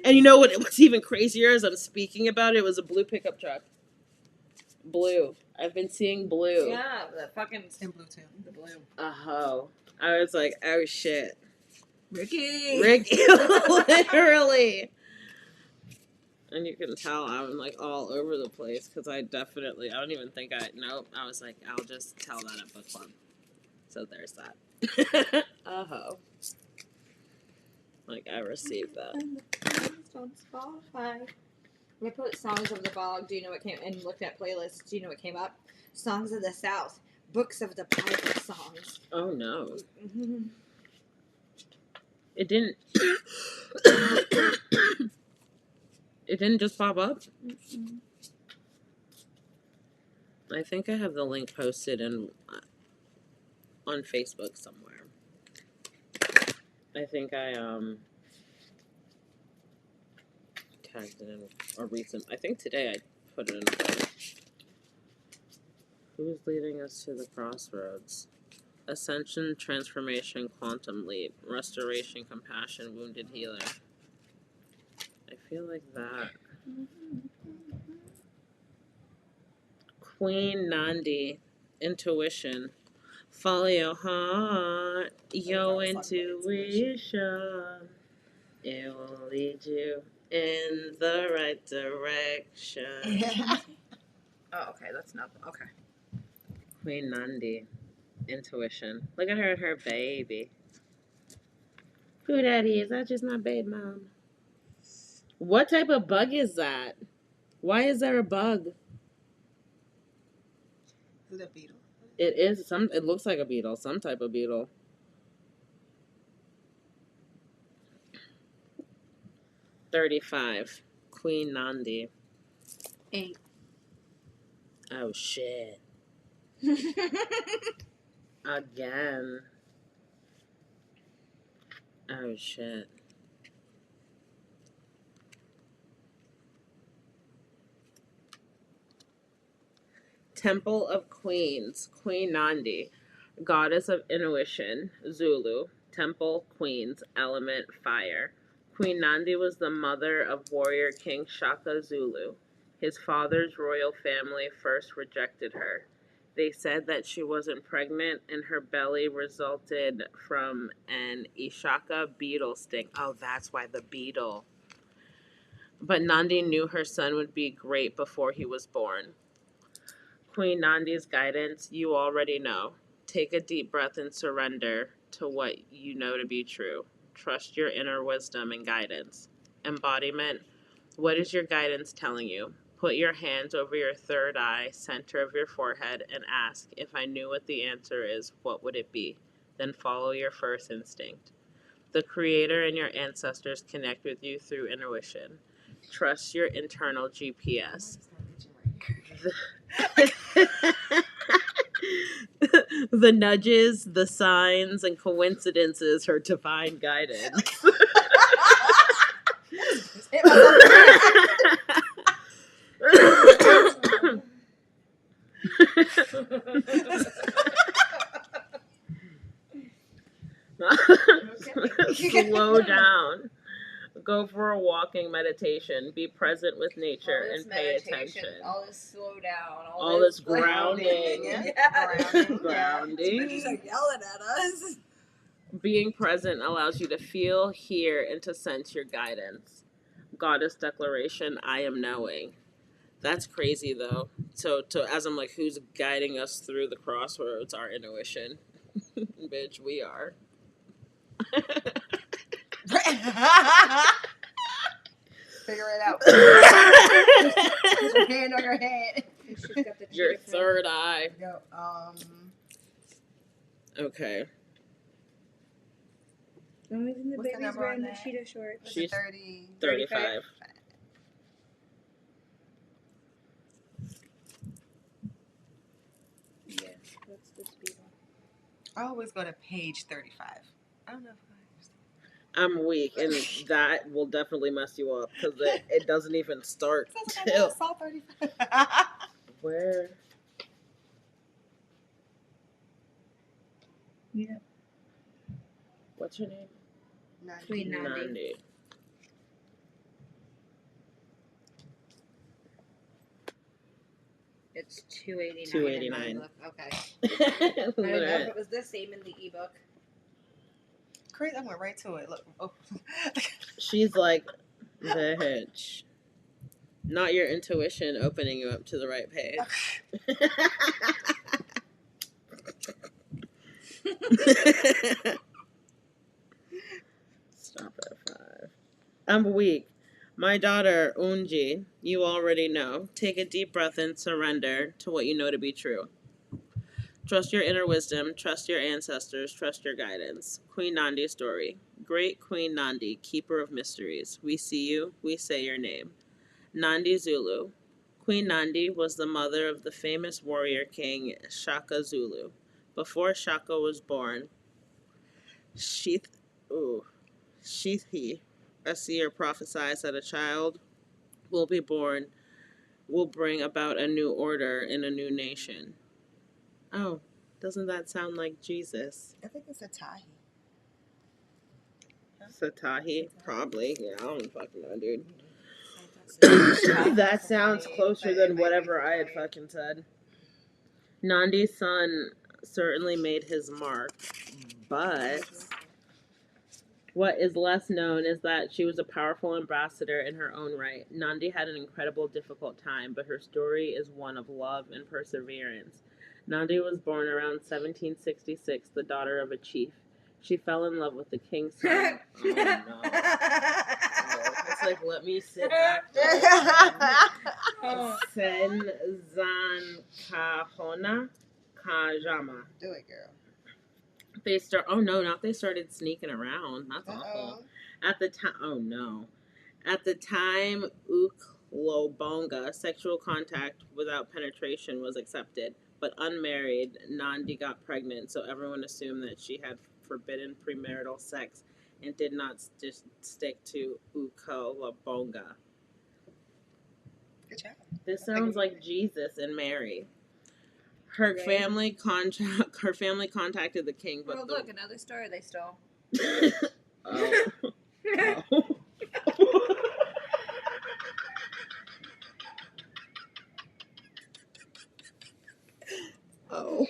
And you know what's even crazier as I'm speaking about it was a blue pickup truck. Blue. I've been seeing blue. Yeah, the fucking In blue too. the blue. Uh-ho. I was like, oh shit. Ricky. Literally. And you can tell I'm like all over the place because I don't even think I was like, I'll just tell that at book club. So there's that. Uh-ho. Like I received that. On Spotify. When I put Songs of the Bog, do you know what came, and looked at playlists, do you know what came up? Songs of the South, Books of the Bible songs. Oh no. Mm-hmm. It didn't it didn't just pop up? Mm-hmm. I think I have the link posted on Facebook somewhere. I think I tagged it in a recent. I think today I put it in. Who's leading us to the crossroads? Ascension, transformation, quantum leap, restoration, compassion, wounded healer. I feel like that. Queen Nandi, intuition. Follow your heart, your intuition. It will lead you in the right direction. Oh, okay, that's not okay. Queen Nandi, intuition. Look at her and her baby. Who that is? That's just my baby mom. What type of bug is that? Why is there a bug? Is it a beetle? It is some. It looks like a beetle. Some type of beetle. 35. Queen Nandi. 8. Oh shit. Again. Oh shit. Temple of Queens. Queen Nandi. Goddess of intuition. Zulu. Temple, Queens, element, fire. Queen Nandi was the mother of warrior King Shaka Zulu. His father's royal family first rejected her. They said that she wasn't pregnant and her belly resulted from an Ishaka beetle sting. Oh, that's why the beetle. But Nandi knew her son would be great before he was born. Queen Nandi's guidance, you already know. Take a deep breath and surrender to what you know to be true. Trust your inner wisdom and guidance. Embodiment, what is your guidance telling you? Put your hands over your third eye, center of your forehead, and ask, if I knew what the answer is, what would it be? Then follow your first instinct. The Creator and your ancestors connect with you through intuition. Trust your internal GPS. The nudges, the signs, and coincidences are divine guidance. Slow down. Go for a walking meditation. Be present with nature and pay attention. All this slow down. All this grounding. Yeah. Grounding. Bitches are yelling at us. Being present allows you to feel, hear, and to sense your guidance. Goddess declaration, I am knowing. That's crazy though. So as I'm like, who's guiding us through the crossroads? Our intuition. Bitch, we are. Figure it out. Put your hand on your head. Your third eye. Go, Okay. Only in the What's the baby's number wearing on the that? cheetah shorts. She's 30. 35. Yeah, that's the speed one. I always go to page 35. I don't know if I'm weak, and that will definitely mess you up because it doesn't even start I till saw 35. where. Yeah. What's her name? Queen Nandi. Nandi. It's 289. 289. In my book. Okay. I don't know if it was the same in the ebook. Crazy, I went right to it. Look. Oh. She's like, bitch. Not your intuition opening you up to the right page. Stop at 5. I'm weak. My daughter, Unji, you already know. Take a deep breath and surrender to what you know to be true. Trust your inner wisdom, trust your ancestors, trust your guidance. Queen Nandi story. Great Queen Nandi, keeper of mysteries. We see you, we say your name. Nandi Zulu. Queen Nandi was the mother of the famous warrior king Shaka Zulu. Before Shaka was born, Shithi, a seer, prophesies that a child will be born, will bring about a new order in a new nation. Oh, Doesn't that sound like Jesus? I think it's a Tahi. Satahi? Probably. Yeah, I don't fucking know, dude. That That sounds closer than whatever I had fucking said. Nandi's son certainly made his mark, but what is less known is that she was a powerful ambassador in her own right. Nandi had an incredible, difficult time, but her story is one of love and perseverance. Nandi was born around 1766, the daughter of a chief. She fell in love with the king's son. Oh no. It's like, let me sit back. Senzan Kahona Kajama. Do it, girl. They start. Oh no! Not they started sneaking around. That's awful. At the time. Oh no! At the time, Uklobonga, sexual contact without penetration was accepted, but unmarried, Nandi got pregnant, so everyone assumed that she had forbidden premarital sex and did not just stick to Uklobonga. Good job. This sounds like Jesus and Mary. Her family contacted the king, but look, another story they stole. Oh.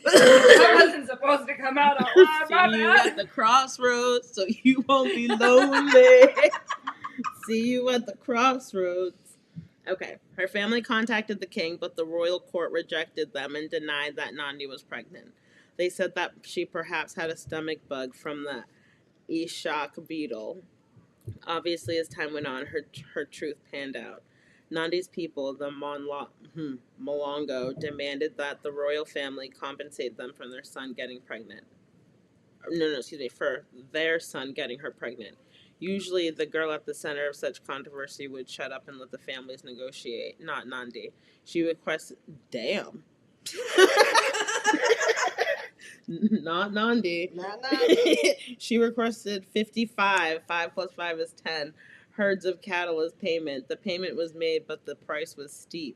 That wasn't supposed to come out all loud. See you at the crossroads, so you won't be lonely. See you at the crossroads. Okay, her family contacted the king, but the royal court rejected them and denied that Nandi was pregnant. They said that she perhaps had a stomach bug from the Ishak beetle. Obviously, as time went on, her truth panned out. Nandi's people, the Molongo, demanded that the royal family compensate them for their son getting pregnant. For their son getting her pregnant. Usually, the girl at the center of such controversy would shut up and let the families negotiate, not Nandi. She requested... Damn. Not Nandi. Not Nandi. She requested 55, 5 plus 5 is 10, herds of cattle as payment. The payment was made, but the price was steep.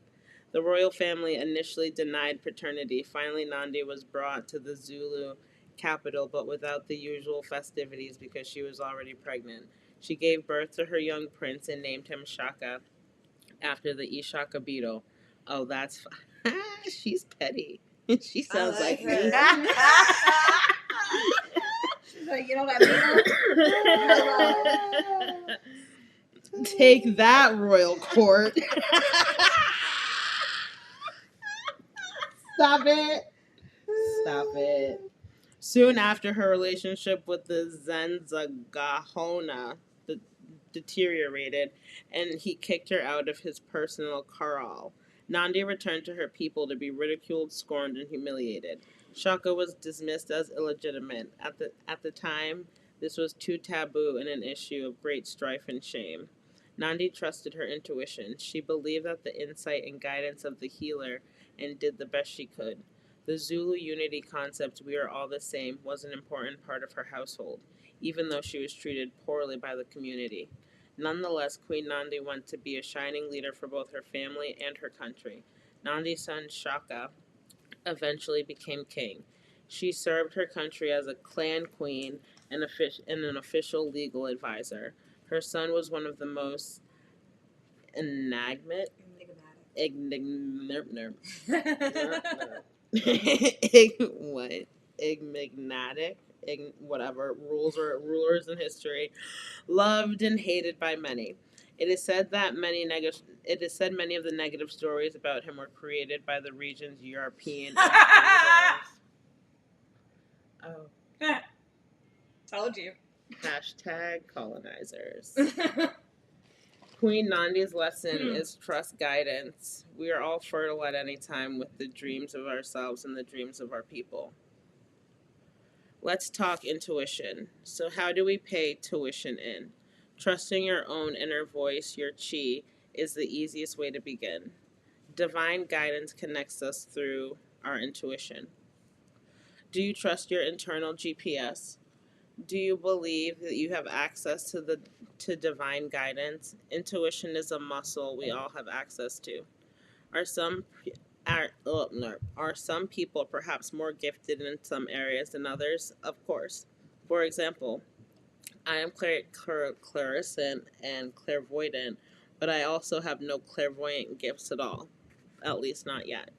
The royal family initially denied paternity. Finally, Nandi was brought to the Zulu capital, but without the usual festivities because she was already pregnant. She gave birth to her young prince and named him Shaka after the Ishaka beetle. Oh, that's she's petty. She sounds like me. She's like, you know that beetle? Take that, royal court. Stop it. Stop it. Soon after, her relationship with the Zenzagahona deteriorated, and he kicked her out of his personal kraal. Nandi returned to her people to be ridiculed, scorned, and humiliated. Shaka was dismissed as illegitimate. At the time, this was too taboo and an issue of great strife and shame. Nandi trusted her intuition. She believed that the insight and guidance of the healer and did the best she could. The Zulu unity concept, we are all the same, was an important part of her household, even though she was treated poorly by the community. Nonetheless, Queen Nandi went to be a shining leader for both her family and her country. Nandi's son Shaka eventually became king. She served her country as a clan queen and an official legal advisor. Her son was one of the most enigmatic. What? Enigmatic, whatever, rulers in history, loved and hated by many. It is said many of the negative stories about him were created by the region's European invaders. Oh. Told you. Hashtag colonizers. Queen Nandi's lesson is trust guidance. We are all fertile at any time with the dreams of ourselves and the dreams of our people. Let's talk intuition. So how do we pay tuition in? Trusting your own inner voice, your chi, is the easiest way to begin. Divine guidance connects us through our intuition. Do you trust your internal GPS? Do you believe that you have access to divine guidance? Intuition is a muscle we all have access to. Are some Are some people perhaps more gifted in some areas than others? Of course. For example, I am clariscent and clairvoyant, but I also have no clairvoyant gifts at all. At least not yet.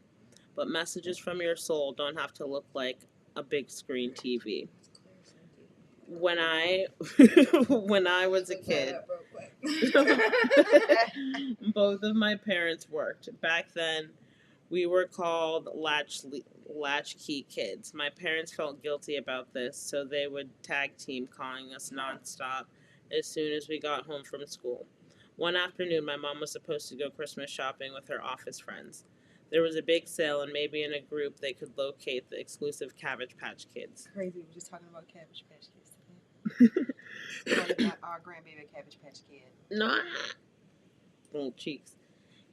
But messages from your soul don't have to look like a big screen TV. When I when I was a kid, both of my parents worked. Back then, we were called latchkey kids. My parents felt guilty about this, so they would tag team calling us nonstop as soon as we got home from school. One afternoon, my mom was supposed to go Christmas shopping with her office friends. There was a big sale, and maybe in a group they could locate the exclusive Cabbage Patch Kids. Crazy, we were just talking about Cabbage Patch Kids today. One of our grandbaby Cabbage Patch Kid. No, little cheeks.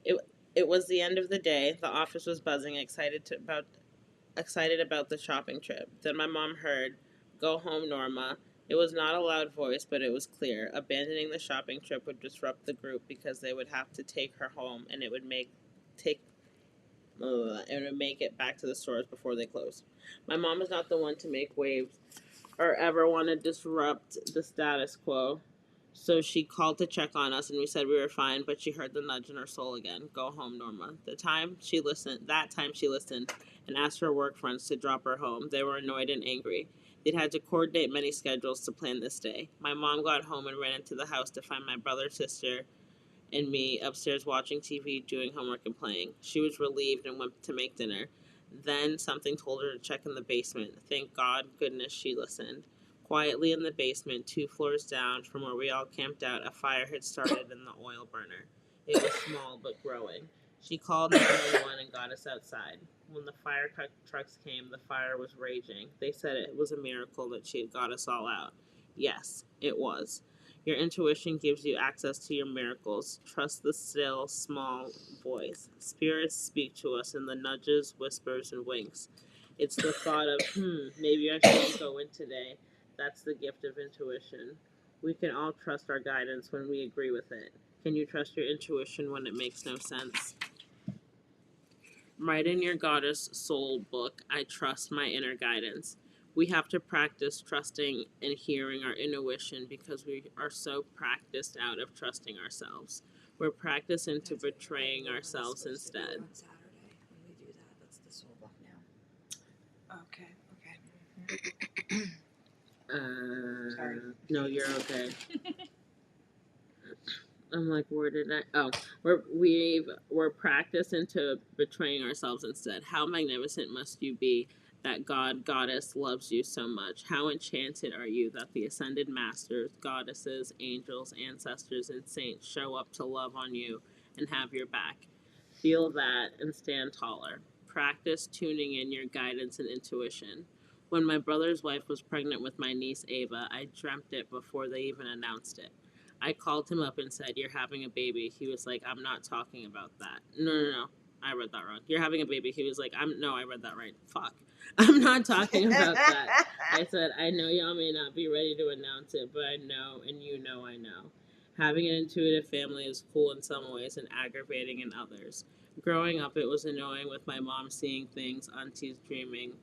It was the end of the day. The office was buzzing, excited about the shopping trip. Then my mom heard, "Go home, Norma." It was not a loud voice, but it was clear. Abandoning the shopping trip would disrupt the group because they would have to take her home, and it would make it back to the stores before they closed. My mom is not the one to make waves or ever want to disrupt the status quo. So she called to check on us, and we said we were fine, but she heard the nudge in her soul again. Go home, Norma. That time she listened, and asked her work friends to drop her home. They were annoyed and angry. They'd had to coordinate many schedules to plan this day. My mom got home and ran into the house to find my brother, sister, and me upstairs watching TV, doing homework, and playing. She was relieved and went to make dinner. Then something told her to check in the basement. Thank goodness she listened. Quietly in the basement, 2 floors down from where we all camped out, a fire had started in the oil burner. It was small but growing. She called 911 and got us outside. When the fire trucks came, the fire was raging. They said it was a miracle that she had got us all out. Yes, it was. Your intuition gives you access to your miracles. Trust the still, small voice. Spirits speak to us in the nudges, whispers, and winks. It's the thought of, maybe I shouldn't go in today. That's the gift of intuition. We can all trust our guidance when we agree with it. Can you trust your intuition when it makes no sense? Write in your goddess soul book, I trust my inner guidance. We have to practice trusting and hearing our intuition because we are so practiced out of trusting ourselves. We're practiced into betraying ourselves instead. On Saturday when we do that, that's the soul book now. Okay. Sorry. No, you're okay. I'm like, where did I? Oh, we're practiced into betraying ourselves instead. How magnificent must you be that goddess loves you so much? How enchanted are you that the ascended masters, goddesses, angels, ancestors, and saints show up to love on you and have your back? Feel that and stand taller. Practice tuning in your guidance and intuition. When my brother's wife was pregnant with my niece Ava, I dreamt it before they even announced it. I called him up and said, "You're having a baby." He was like, "I'm not talking about that." No. I read that wrong. "You're having a baby." He was like, I read that right. Fuck. "I'm not talking about that." I said, "I know y'all may not be ready to announce it, but I know, and you know I know." Having an intuitive family is cool in some ways and aggravating in others. Growing up, it was annoying with my mom seeing things, aunties dreaming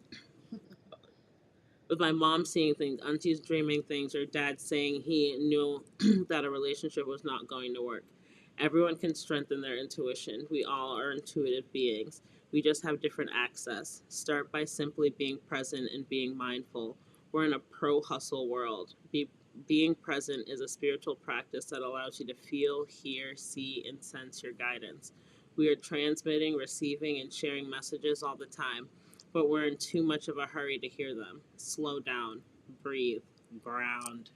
things, or dad saying he knew that a relationship was not going to work. Everyone can strengthen their intuition. We all are intuitive beings. We just have different access. Start by simply being present and being mindful. We're in a pro-hustle world. Being present is a spiritual practice that allows you to feel, hear, see, and sense your guidance. We are transmitting, receiving, and sharing messages all the time, but we're in too much of a hurry to hear them. Slow down, breathe, ground.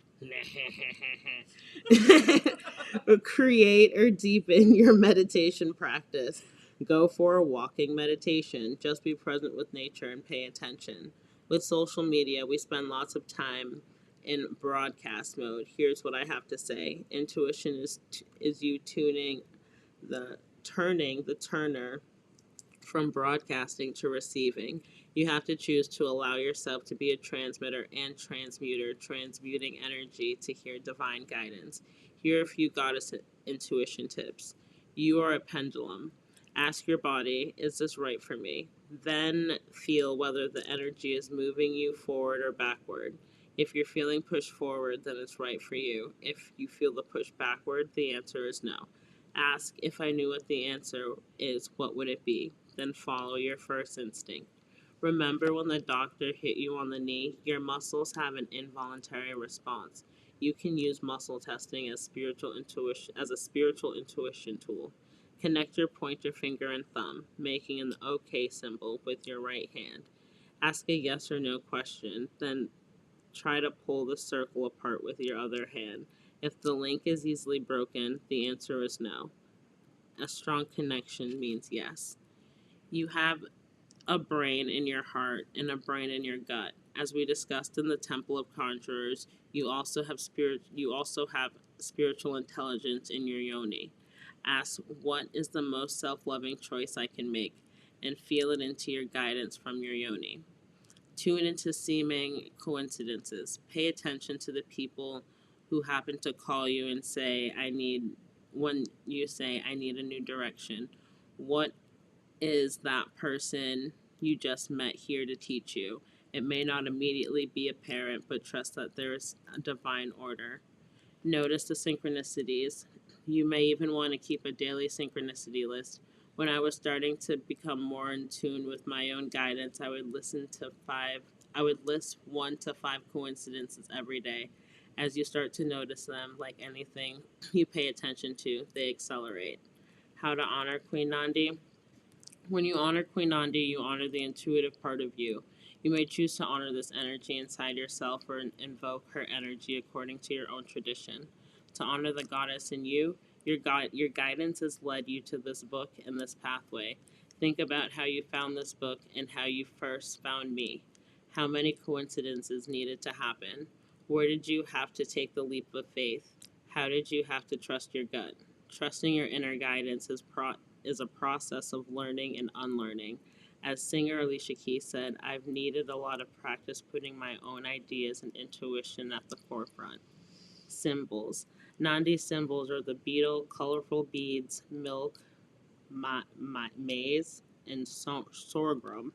Create or deepen your meditation practice. Go for a walking meditation. Just be present with nature and pay attention. With social media, we spend lots of time in broadcast mode. Here's what I have to say. Intuition is you turning the turner from broadcasting to receiving. You have to choose to allow yourself to be a transmitter and transmuter, transmuting energy to hear divine guidance. Here are a few goddess intuition tips. You are a pendulum. Ask your body, is this right for me? Then feel whether the energy is moving you forward or backward. If you're feeling pushed forward, then it's right for you. If you feel the push backward, the answer is no. Ask, if I knew what the answer is, what would it be? Then follow your first instinct. Remember when the doctor hit you on the knee, your muscles have an involuntary response. You can use muscle testing as a spiritual intuition tool. Connect your pointer finger and thumb, making an OK symbol with your right hand. Ask a yes or no question, then try to pull the circle apart with your other hand. If the link is easily broken, the answer is no. A strong connection means yes. You have a brain in your heart and a brain in your gut. As we discussed in the Temple of Conjurers, you also have spiritual intelligence in your yoni. Ask, what is the most self-loving choice I can make, and feel it into your guidance from your yoni. Tune into seeming coincidences. Pay attention to the people who happen to call you and say, when you say, I need a new direction. What is that person you just met here to teach you? It may not immediately be apparent, but trust that there is a divine order. Notice the synchronicities. You may even want to keep a daily synchronicity list. When I was starting to become more in tune with my own guidance, I would list 1 to 5 coincidences every day. As you start to notice them, like anything you pay attention to, they accelerate. How to honor Queen Nandi? When you honor Queen Nandi, you honor the intuitive part of you. You may choose to honor this energy inside yourself or invoke her energy according to your own tradition. To honor the goddess in you, your guidance has led you to this book and this pathway. Think about how you found this book and how you first found me. How many coincidences needed to happen? Where did you have to take the leap of faith? How did you have to trust your gut? Trusting your inner guidance is a process of learning and unlearning. As singer Alicia Keys said, I've needed a lot of practice putting my own ideas and intuition at the forefront. Symbols. Nandi symbols are the beetle, colorful beads, milk, maize, and sorghum.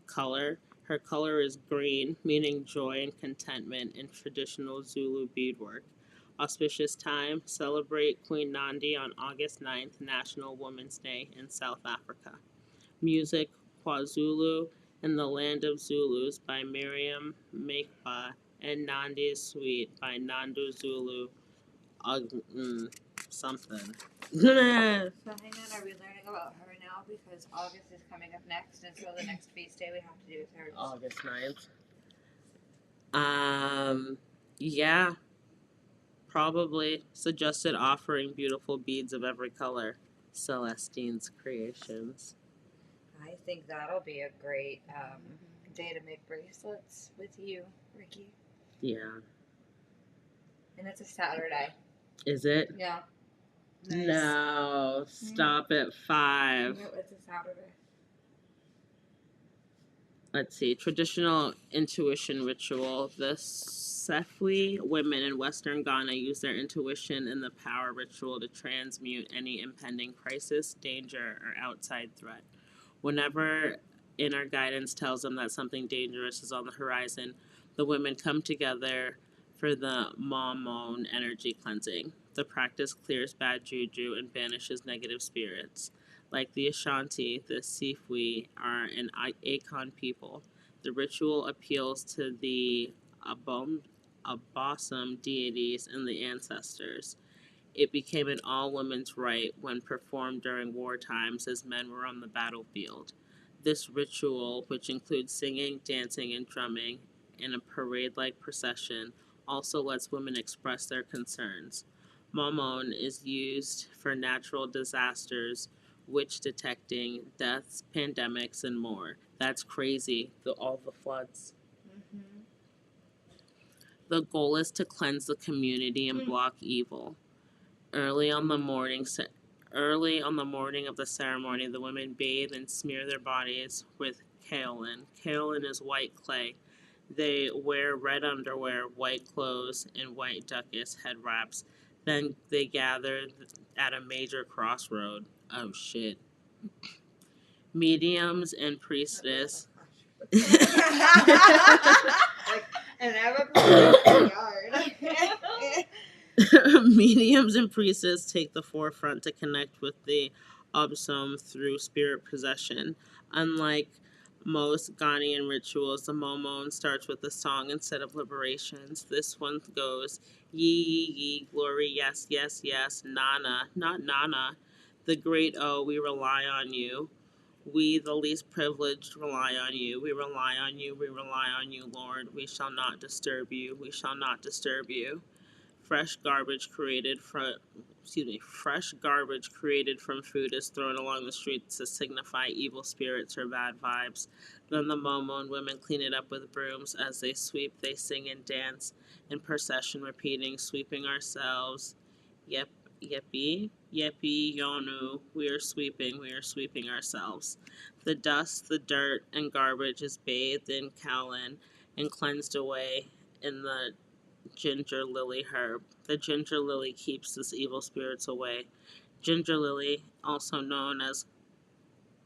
Color. Her color is green, meaning joy and contentment in traditional Zulu beadwork. Auspicious time, celebrate Queen Nandi on August 9th, National Women's Day in South Africa. Music, KwaZulu and the Land of Zulus by Miriam Makeba and Nandi's Suite by Nandu Zulu. Something. So hang on, are we learning about her now? Because August is coming up next, and so the next feast day we have to do is hers. August 9th. Yeah. Probably suggested offering beautiful beads of every color. Celestine's Creations. I think that'll be a great day to make bracelets with you, Ricky. Yeah. And it's a Saturday. Is it? Yeah. Nice. No. Stop at 5. No, it's a Saturday. Let's see. Traditional intuition ritual. The Sefwi women in Western Ghana use their intuition and the power ritual to transmute any impending crisis, danger, or outside threat. Whenever inner guidance tells them that something dangerous is on the horizon, the women come together for the Mamon energy cleansing. The practice clears bad juju and banishes negative spirits. Like the Ashanti, the Sefwi are an Akan people. The ritual appeals to the Abosom deities and the ancestors. It became an all-women's rite when performed during war times as men were on the battlefield. This ritual, which includes singing, dancing, and drumming in a parade-like procession, also lets women express their concerns. Mamon is used for natural disasters, witch detecting, deaths, pandemics, and more. That's crazy, all the floods. Mm-hmm. The goal is to cleanse the community and block evil. Early on the morning of the ceremony, the women bathe and smear their bodies with kaolin. Kaolin is white clay. They wear red underwear, white clothes, and white duckus head wraps. Then they gather at a major crossroad. Oh shit. Mediums and priestess. Like, and I have a perfect yard. Mediums and priestess take the forefront to connect with the Obsum through spirit possession. Unlike most Ghanaian rituals, the Momon starts with a song instead of liberations. This one goes, Yee, yee, yee, glory, yes, yes, yes, Nana, not Nana. The great O, we rely on you. We, the least privileged, rely on you. We rely on you. We rely on you, Lord. We shall not disturb you. We shall not disturb you. Fresh garbage created from food is thrown along the streets to signify evil spirits or bad vibes. Then the Momon women clean it up with brooms. As they sweep, they sing and dance in procession, repeating, sweeping ourselves. Yep, yeppy, yeppy, yonu. We are sweeping ourselves. The dust, the dirt, and garbage is bathed in Kowlin and cleansed away in the ginger lily herb. The ginger lily keeps these evil spirits away. Ginger lily, also known as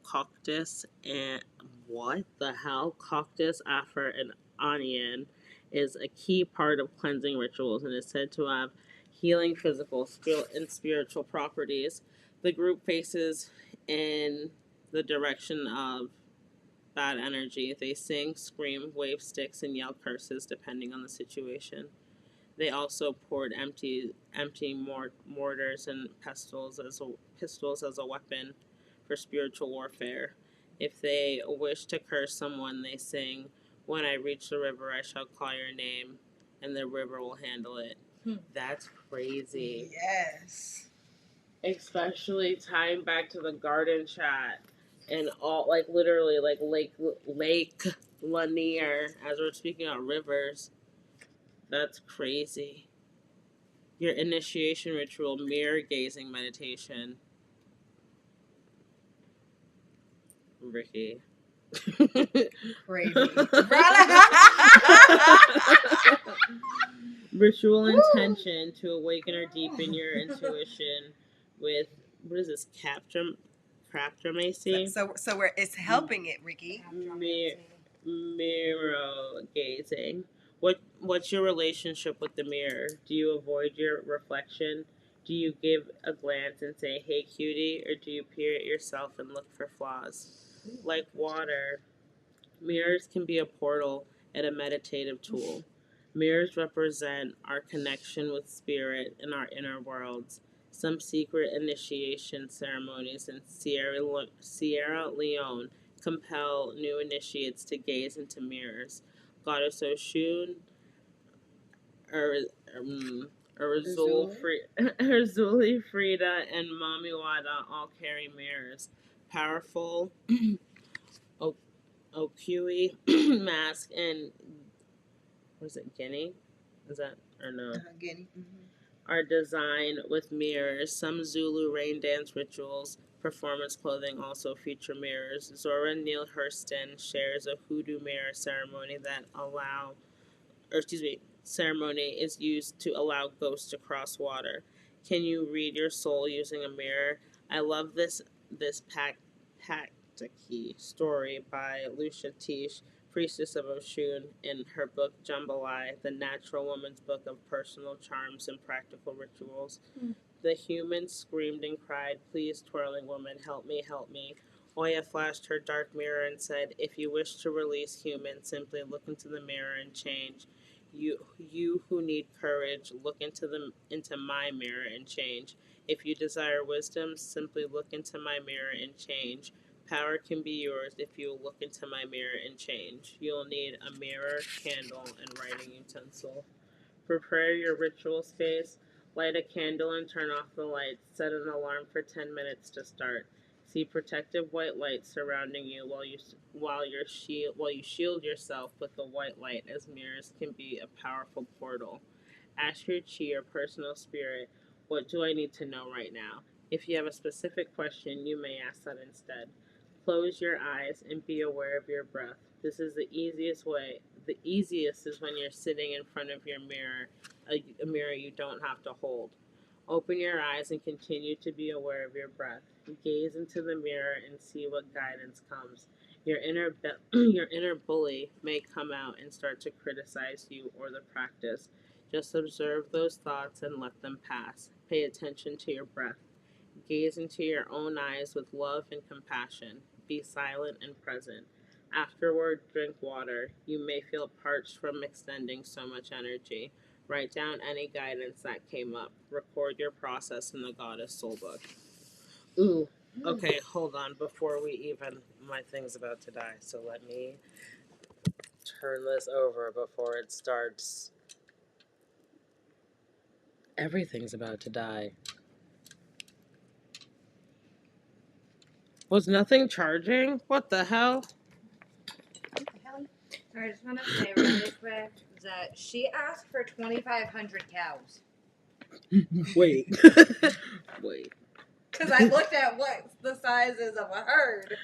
coctus and what the hell? Coctus, afar, and onion is a key part of cleansing rituals and is said to have healing physical and spiritual properties. The group faces in the direction of bad energy. They sing, scream, wave sticks, and yell curses depending on the situation. They also poured empty mortars and pistols as a weapon for spiritual warfare. If they wish to curse someone, they sing, "When I reach the river, I shall call your name, and the river will handle it." That's crazy. Yes. Especially tying back to the garden chat and all, like literally, like Lake Lanier, as we're speaking on rivers. That's crazy. Your initiation ritual, mirror gazing meditation. Ricky. Crazy. Ritual intention to awaken or deepen your intuition with, what is this, Captramacy? So it's helping it, Ricky. Mirror gazing. What's your relationship with the mirror? Do you avoid your reflection? Do you give a glance and say, "Hey, cutie," or do you peer at yourself and look for flaws? Like water, mirrors can be a portal and a meditative tool. Mirrors represent our connection with spirit and our inner worlds. Some secret initiation ceremonies in Sierra Leone compel new initiates to gaze into mirrors. Goddess Oshun, Erzuli Frida, and Mami Wada all carry mirrors. Powerful Okui mask and, was it Guinea? Is that, or no? Guinea. Are designed with mirrors. Some Zulu rain dance rituals, performance clothing also feature mirrors. Zora Neale Hurston shares a hoodoo mirror ceremony ceremony is used to allow ghosts to cross water. Can you read your soul using a mirror? I love this Paktaki story by Lucia Tish, priestess of Oshun, in her book Jambalaya, the natural woman's book of personal charms and practical rituals. The human screamed and cried, "Please, twirling woman, help me, help me." Oya flashed her dark mirror and said, "If you wish to release human, simply look into the mirror and change. You who need courage, look into my mirror and change. If you desire wisdom, simply look into my mirror and change. Power can be yours if you look into my mirror and change. You'll need a mirror, candle, and writing utensil. Prepare your ritual space. Light a candle and turn off the lights. Set an alarm for 10 minutes to start. See protective white light surrounding you while you shield yourself with the white light, as mirrors can be a powerful portal. Ask your chi or personal spirit, "What do I need to know right now?" If you have a specific question, you may ask that instead. Close your eyes and be aware of your breath. This is the easiest way. The easiest is when you're sitting in front of your mirror, a mirror you don't have to hold. Open your eyes and continue to be aware of your breath. Gaze into the mirror and see what guidance comes. Your inner bully may come out and start to criticize you or the practice. Just observe those thoughts and let them pass. Pay attention to your breath. Gaze into your own eyes with love and compassion. Be silent and present. Afterward, drink water. You may feel parched from extending so much energy. Write down any guidance that came up. Record your process in the Goddess Soul Book. Ooh, okay, hold on. Before we even, my thing's about to die, so let me turn this over before it starts. Everything's about to die. Was nothing charging? What the hell? I just want to say really quick that she asked for 2,500 cows. Wait. Wait. Because I looked at what the size is of a herd.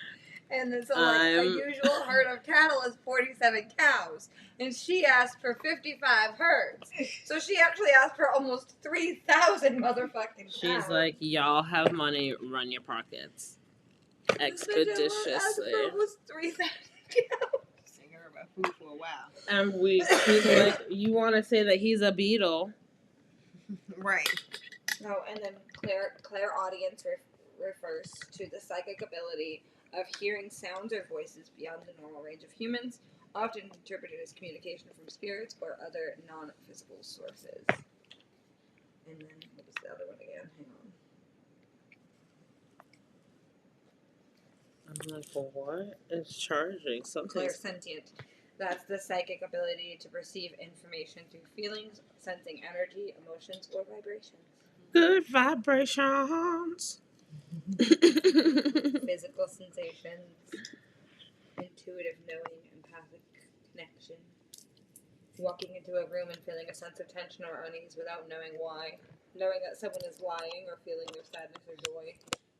And so, like, a usual herd of cattle is 47 cows. And she asked for 55 herds. So she actually asked for almost 3,000 motherfucking cows. She's like, y'all have money, run your pockets. Expeditiously. Asked for almost 3,000 cows. Sing her about food for a while. And she's like, you want to say that he's a beetle? Right. No, and then clairaudience refers to the psychic ability of hearing sounds or voices beyond the normal range of humans, often interpreted as communication from spirits or other non-physical sources. And then, what was the other one again? Hang on. I'm like, well, what is charging? Something. Clairsentient. That's the psychic ability to perceive information through feelings, sensing energy, emotions, or vibrations. Good vibrations. Physical sensations, intuitive knowing, empathic connection. Walking into a room and feeling a sense of tension or unease without knowing why. Knowing that someone is lying or feeling their sadness or joy.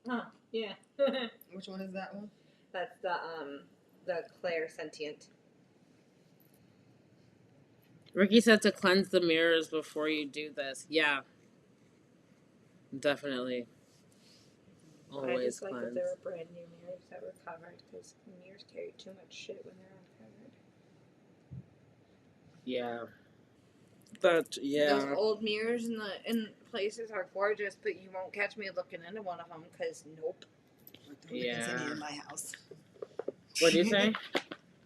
Huh, yeah. Which one is that one? That's the clairsentient. Ricky said to cleanse the mirrors before you do this. Yeah. Definitely. Always I just like cleanse. that there were brand new mirrors that were covered because mirrors carry too much shit when they're uncovered. Yeah. Those old mirrors in places are gorgeous, but you won't catch me looking into one of them because nope. Yeah. In my house. What do you say?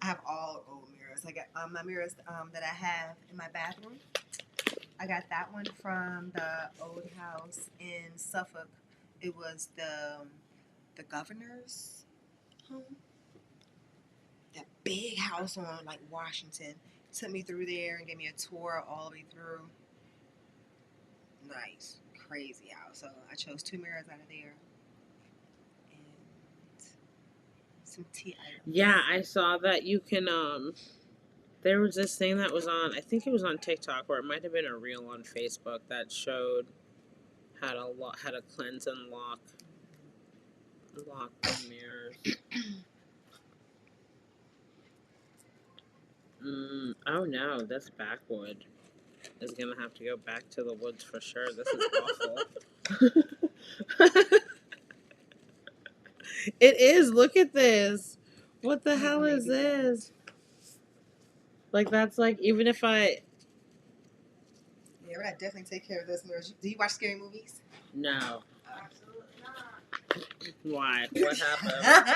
I have all old mirrors. Like my mirrors that I have in my bathroom. I got that one from the old house in Suffolk. It was the governor's home. That big house on like Washington. Took me through there and gave me a tour all the way through. Nice, crazy house. So I chose 2 mirrors out of there. And some tea items. Yeah, I saw that you can there was this thing that was on, I think it was on TikTok, or it might have been a reel on Facebook that showed how to cleanse and lock the mirrors. Oh no, this backwood is gonna have to go back to the woods for sure. This is awful. It is. Look at this. What the hell is this? Like, that's like, even if I... Yeah, we're gonna definitely take care of those mirrors. Do you watch scary movies? No. Absolutely not. Why? What happened?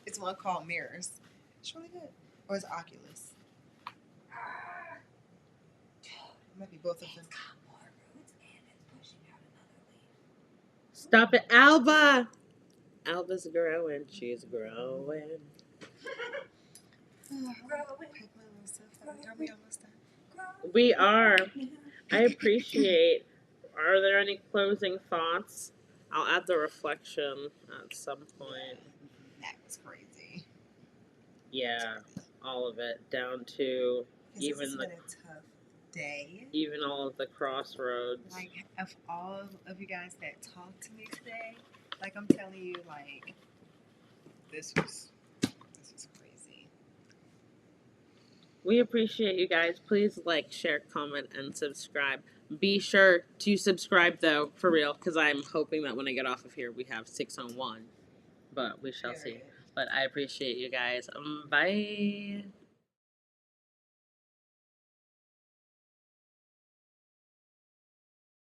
It's one called Mirrors. It's really good. Or it's Oculus. It might be both of them. Stop it, Alba! Alba's growing. She's growing. Are we almost done? We are. I appreciate. Are there any closing thoughts? I'll add the reflection at some point. That was crazy. Yeah, all of it, down to even It's the been a tough day. even all of the crossroads. Like, of all of you guys that talked to me today, like I'm telling you, like this was crazy. We appreciate you guys. Please like, share, comment, and subscribe. Be sure to subscribe, though, for real, because I'm hoping that when I get off of here, we have 601. But we shall see. But I appreciate you guys. Bye.